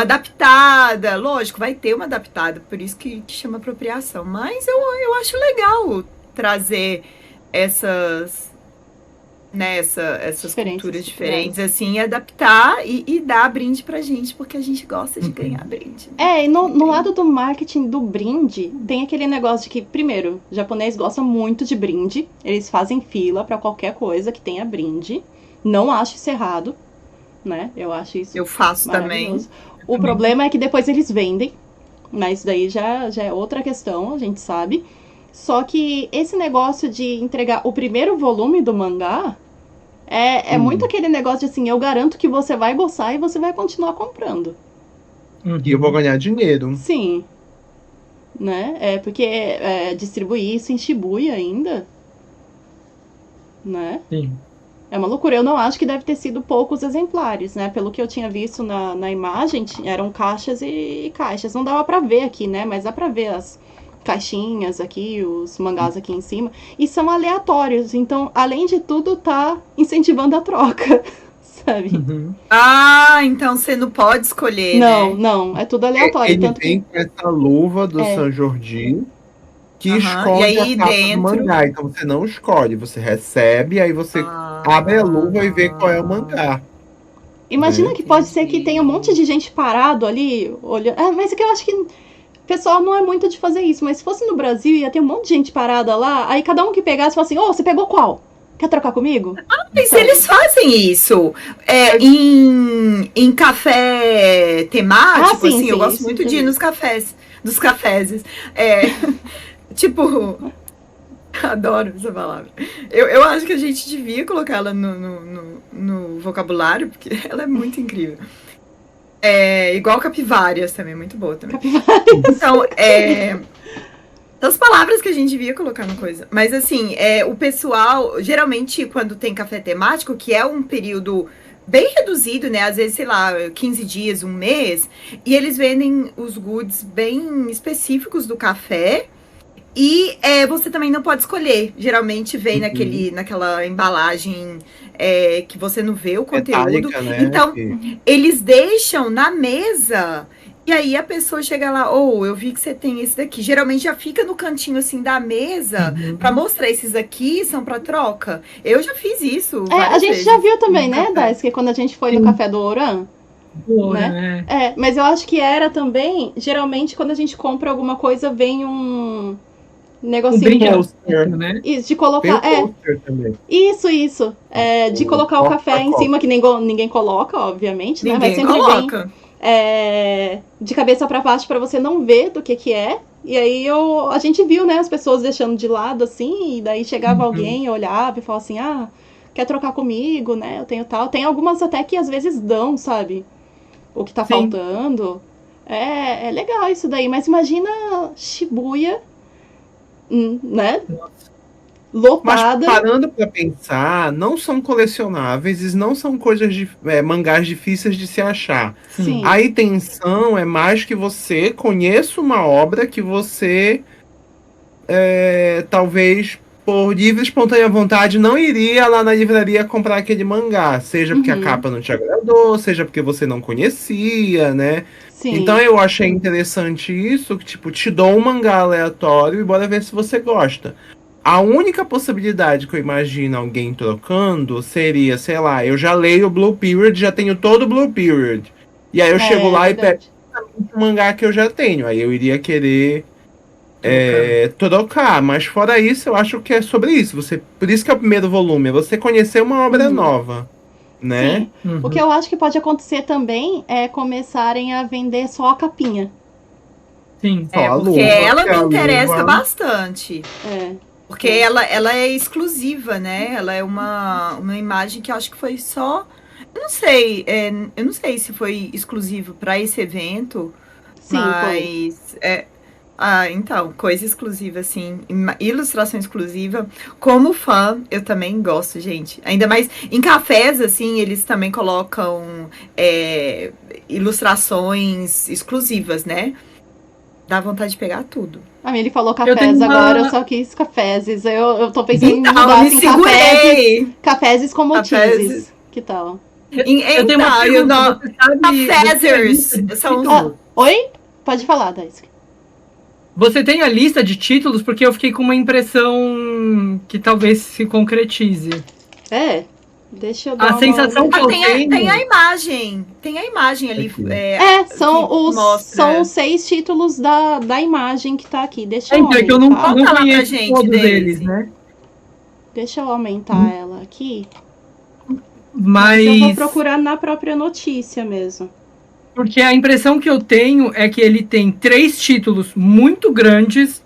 adaptada, lógico, vai ter uma adaptada, por isso que chama apropriação. Mas eu acho legal trazer né, essas Diferenças, culturas diferentes, assim, adaptar e dar brinde pra gente, porque a gente gosta de ganhar brinde. É, e no lado do marketing do brinde, tem aquele negócio de que, primeiro, o japonês gosta muito de brinde, eles fazem fila pra qualquer coisa que tenha brinde. Não acho isso errado, né? Eu acho isso Eu faço também. maravilhoso. O problema é que depois eles vendem, mas isso daí já é outra questão, a gente sabe. Só que esse negócio de entregar o primeiro volume do mangá é muito aquele negócio de assim, eu garanto que você vai gostar e você vai continuar comprando. E eu vou ganhar dinheiro. Sim. Né? É porque distribuir isso em Shibuya ainda, né? Sim. É uma loucura. Eu não acho que deve ter sido poucos exemplares, né? Pelo que eu tinha visto na imagem, eram caixas e caixas. Não dava pra ver aqui, né? Mas dá pra ver as caixinhas aqui, os mangás aqui em cima. E são aleatórios. Então, além de tudo, tá incentivando a troca, sabe? Uhum. Ah, então você não pode escolher, Não, né? não. É tudo aleatório. Ele Tanto vem que... com essa luva do É. San Jordi que Aham, esconde e aí a capa dentro- do mangá. Então você não escolhe, você recebe, aí você abre a luva e vê qual é o mangá. Imagina Né? que pode ser que tenha um monte de gente parado ali, olhando. Mas é que eu acho que o pessoal não é muito de fazer isso. Mas se fosse no Brasil, ia ter um monte de gente parada lá. Aí cada um que pegasse fala assim: ô, você pegou qual? Quer trocar comigo? Mas Sabe? eles fazem isso em café temático, Ah, sim, assim, sim, eu gosto isso muito já de ir vi. nos cafés. Tipo, adoro essa palavra. Eu acho que a gente devia colocar ela no vocabulário, porque ela é muito incrível. Igual capivárias também, muito boa também. Então, das palavras que a gente devia colocar no coisa. Mas assim, o pessoal, geralmente, quando tem café temático, que é um período bem reduzido, né? Às vezes, sei lá, 15 dias, um mês, e eles vendem os goods bem específicos do café. E você também não pode escolher. Geralmente vem naquela embalagem que você não vê o conteúdo. Metálica, né? Então, eles deixam na mesa. E aí a pessoa chega lá, eu vi que você tem esse daqui. Geralmente já fica no cantinho assim da mesa pra mostrar esses aqui são pra troca. Eu já fiz isso. A gente já viu também, no né, café. Dais, que quando a gente foi no café do Oran, Boa, né? Mas eu acho que era também, geralmente quando a gente compra alguma coisa, vem um negocinho brinde poster, né? Isso, de colocar. Tem o poster também. Isso. De colocar o café em cima, que ninguém coloca, obviamente, né? Mas Ninguém sempre coloca. vem de cabeça pra baixo pra você não ver do que é. E aí a gente viu, né, as pessoas deixando de lado, assim, e daí chegava alguém, olhava e falava assim, quer trocar comigo, né? Eu tenho tal. Tem algumas até que às vezes dão, sabe? O que tá faltando. É legal isso daí, mas imagina Shibuya, né? Lotada. Mas parando pra pensar, não são colecionáveis e não são coisas mangás difíceis de se achar. Sim. A intenção é mais que você conheça uma obra que você talvez por livre e espontânea vontade não iria lá na livraria comprar aquele mangá, seja porque a capa não te agradou, seja porque você não conhecia, né? Sim. Então eu achei interessante isso, que tipo, te dou um mangá aleatório e bora ver se você gosta. A única possibilidade que eu imagino alguém trocando seria, sei lá, eu já leio o Blue Period, já tenho todo o Blue Period. E aí eu chego lá e pego o mangá que eu já tenho. Aí eu iria querer trocar. Mas fora isso, eu acho que é sobre isso. Por isso que é o primeiro volume, é você conhecer uma obra nova. Né? Sim. O que eu acho que pode acontecer também é começarem a vender só a capinha. Sim. Porque ela me interessa bastante. Porque ela é exclusiva, né? Ela é uma imagem que eu acho que foi só... Eu não sei se foi exclusivo para esse evento. Sim, mas... então, coisa exclusiva, assim. Ilustração exclusiva. Como fã, eu também gosto, gente. Ainda mais em cafés, assim, eles também colocam ilustrações exclusivas, né? Dá vontade de pegar tudo. Ele falou cafés agora, eu só quis caféses. Eu tô pensando em então, mudar, me assim, segurei. Caféses como teases. Que tal? Eu tenho uma pergunta, Cafézers. Oi? Pode falar, Daisuke. Você tem a lista de títulos? Porque eu fiquei com uma impressão que talvez se concretize. Deixa eu dar A uma sensação que eu Tem tenho... a imagem ali. Aqui. São os 6 títulos da imagem que tá aqui. Deixa eu Então, é que eu não aumentar. Conta lá pra conheço gente todos desse. eles, né? Deixa eu aumentar ela aqui. Mas... Eu vou procurar na própria notícia mesmo. Porque a impressão que eu tenho é que ele tem 3 títulos muito grandes,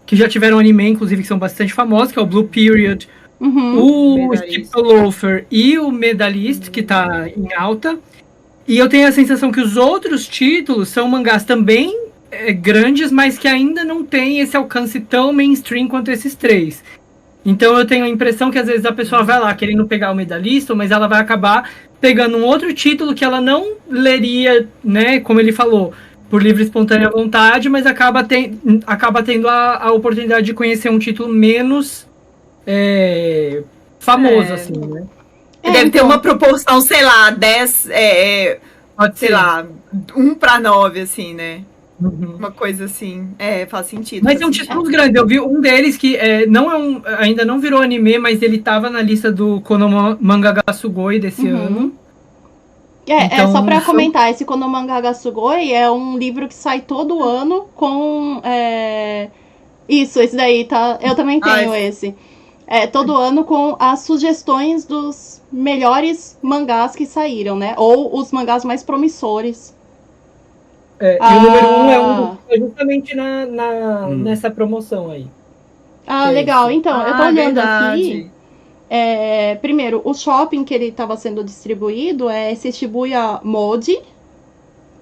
que já tiveram anime, inclusive, que são bastante famosos, que é o Blue Period, o Medalhist. Skip Loafer e o Medalist, que tá em alta. E eu tenho a sensação que os outros títulos são mangás também grandes, mas que ainda não tem esse alcance tão mainstream quanto esses 3. Então eu tenho a impressão que às vezes a pessoa vai lá querendo pegar o Medalista, mas ela vai acabar pegando um outro título que ela não leria, né, como ele falou, por livre e espontânea vontade, mas acaba tendo a oportunidade de conhecer um título menos famoso, assim, né? Deve ter uma proporção, sei lá, 10, Pode sei ser. lá, 1:9, assim, né? Uhum. Uma coisa assim. Faz sentido. Mas faz são sentido. títulos grandes. Eu vi um deles que ainda não virou anime, mas ele tava na lista do Konomanga Sugoi desse ano. Então, só pra Então, comentar, esse Konomanga Sugoi é um livro que sai todo ano com... Isso, esse daí, tá? Eu também tenho esse. Todo ano com as sugestões dos melhores mangás que saíram, né? Ou os mangás mais promissores. E o número 1 é um justamente nessa promoção aí. Legal. Então, eu tô olhando verdade. aqui. Primeiro, o shopping que ele estava sendo distribuído é esse Shibuya Modi,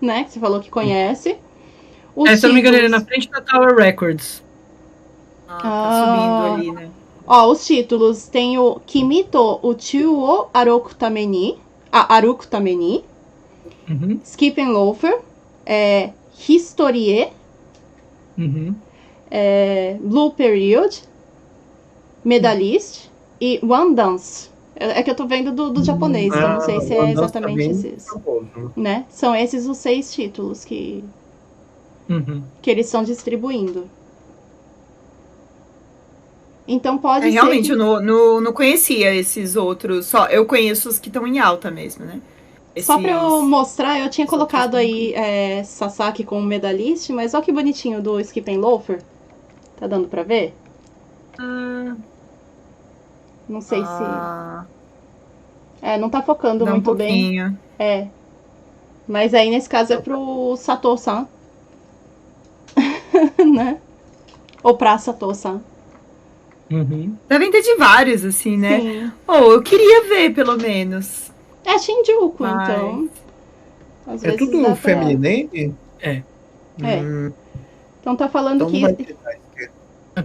né? Que você falou que conhece. Se eu não me engano, ele é na frente da Tower Records. Tá subindo ali, né? Os títulos tem o Kimito Uchu o Aruku Tameni, Uhum. Skip and Loafer, Historie, Uhum. Blue Period, Medalist e One Dance. É que eu tô vendo do japonês, então não sei se é exatamente esses. Né? São esses os 6 títulos que eles estão distribuindo. Então pode ser. Realmente, eu não conhecia esses outros. Só eu conheço os que estão em alta mesmo, né? Só pra eu mostrar, eu tinha colocado aí Sasaki como medalhista, mas olha que bonitinho do Skip and Loafer. Tá dando pra ver? Não sei se... não tá focando muito bem. Mas aí, nesse caso, é pro Sato-san. Né? Ou pra Sato-san. Devem ter de vários, assim, né? Sim. Eu queria ver, pelo menos. É Shinjuku, então. Às vezes tudo dá pra... feminine? Então tá falando Então que... não vai ter.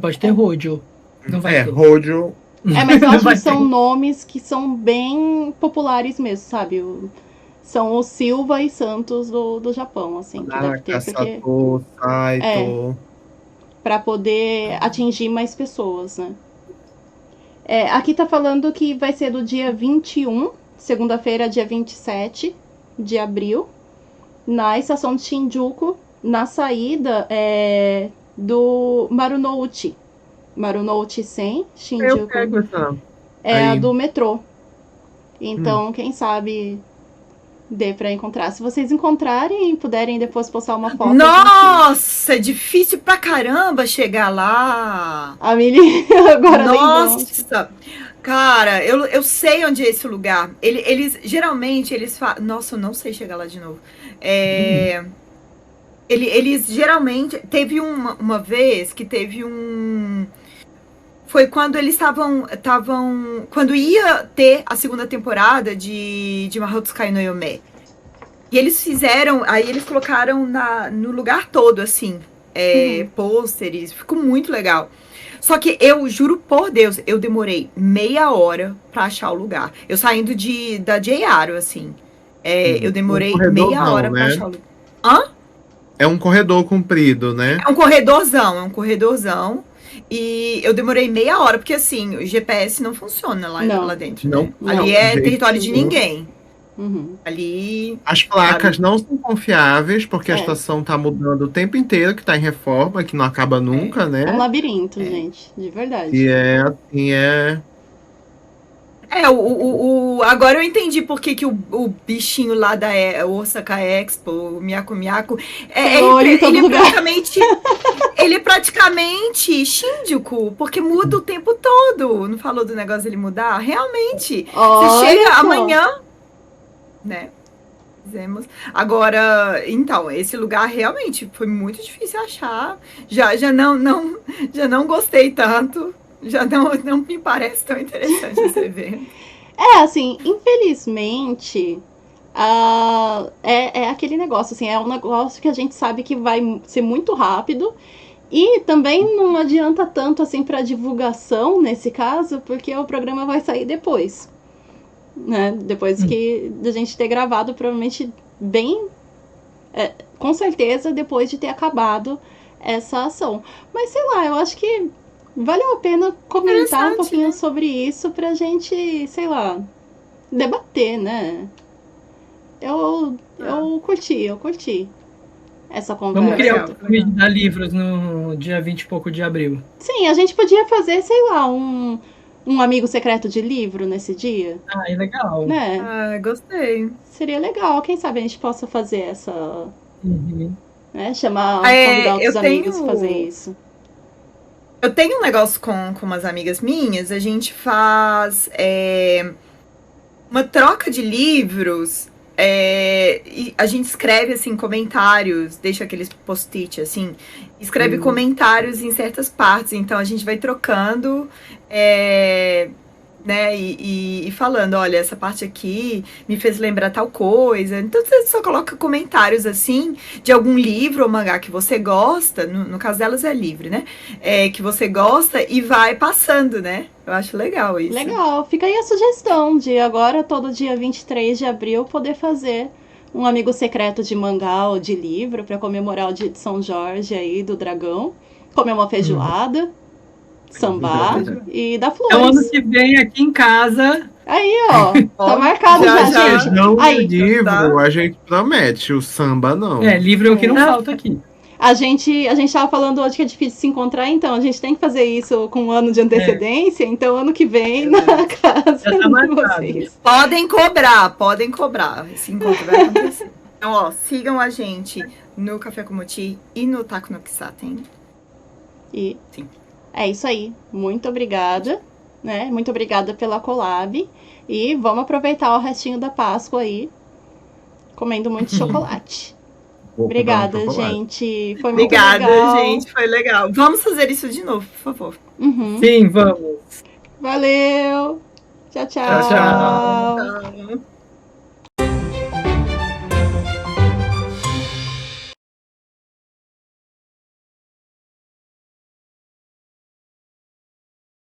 Pode ter Rojo. Não vai ter. Rojo. Mas eu acho que são nomes que são bem populares mesmo, sabe? São os Silva e Santos do Japão, assim. Que deve ter, Sato, Saito. Pra poder atingir mais pessoas, né? Aqui tá falando que vai ser do dia 21, segunda-feira, dia 27 de abril, na estação de Shinjuku, na saída do Marunouchi. Marunouchi Sen, Shinjuku. A do metrô. Então, quem sabe dê pra encontrar. Se vocês encontrarem e puderem depois postar uma foto. Nossa, é difícil pra caramba chegar lá. A Mili agora Nossa, cara, eu sei onde é esse lugar. Geralmente eles falam. Nossa, eu não sei chegar lá de novo. Eles geralmente. Teve uma vez que teve um. Foi quando eles estavam. Quando ia ter a segunda temporada de Mahotsukai no Yome. E eles fizeram. Aí eles colocaram no lugar todo, assim. Pôsteres. Ficou muito legal. Só que eu juro por Deus, eu demorei meia hora pra achar o lugar. Eu saindo da J-Aro, assim. Eu demorei meia hora pra achar o lugar. Hã? É um corredor comprido, né? É um corredorzão. E eu demorei meia hora, porque assim, o GPS não funciona lá dentro. Não, né? Ali é território de ninguém. Ali. As placas não são confiáveis, porque a estação tá mudando o tempo inteiro, que tá em reforma, que não acaba nunca, né? É um labirinto, gente, de verdade. E assim, Agora eu entendi por que o bichinho lá da Osaka Expo, o Miyako Miyako, ele é praticamente Shinjuku, porque muda o tempo todo. Não falou do negócio dele mudar? Realmente. Você chega amanhã, né? Fizemos. Agora, então, esse lugar realmente foi muito difícil achar. Já não gostei tanto. Já não me parece tão interessante esse evento. Assim, infelizmente, é aquele negócio, assim, é um negócio que a gente sabe que vai ser muito rápido e também não adianta tanto, assim, para divulgação, nesse caso, porque o programa vai sair depois, né? Depois que a gente ter gravado, provavelmente com certeza, depois de ter acabado essa ação. Mas, sei lá, eu acho que valeu a pena comentar um pouquinho sobre isso pra gente, sei lá, debater, né? Eu curti essa conversa. Vamos criar o clube de dar livros no dia 20 e pouco de abril. Sim, a gente podia fazer, sei lá, um amigo secreto de livro nesse dia. É legal. Né? Gostei. Seria legal, quem sabe a gente possa fazer essa... Né? Convidar outros amigos e fazer isso. Eu tenho um negócio com umas amigas minhas, a gente faz uma troca de livros, e a gente escreve, assim, comentários, deixa aqueles post-it, assim, escreve comentários em certas partes, então a gente vai trocando, né, e falando, olha, essa parte aqui me fez lembrar tal coisa. Então você só coloca comentários assim de algum livro ou mangá que você gosta, no caso delas é livre, né? Que você gosta e vai passando, né? Eu acho legal isso. Legal, fica aí a sugestão de agora, todo dia 23 de abril, poder fazer um amigo secreto de mangá ou de livro para comemorar o dia de São Jorge aí do dragão, comer uma feijoada. Sambar e dar flores. É o ano que vem aqui em casa. Aí, ó. Tá marcado já, gente. Não, livro, a gente promete. O samba, não. Livro é o que não falta aqui. A gente tava falando hoje que é difícil se encontrar, então a gente tem que fazer isso com um ano de antecedência. Então, ano que vem, na casa já tá marcado. Vocês. Podem cobrar. Esse encontro vai acontecer. Então, ó, sigam a gente no Café com Moti e no Taco no Kisaten. Sim. É isso aí. Muito obrigada, né? Muito obrigada pela collab. E vamos aproveitar o restinho da Páscoa aí, comendo muito chocolate. Obrigada, gente. Foi muito legal. Obrigada, gente. Foi legal. Vamos fazer isso de novo, por favor. Sim, vamos. Valeu. Tchau, tchau. Tchau.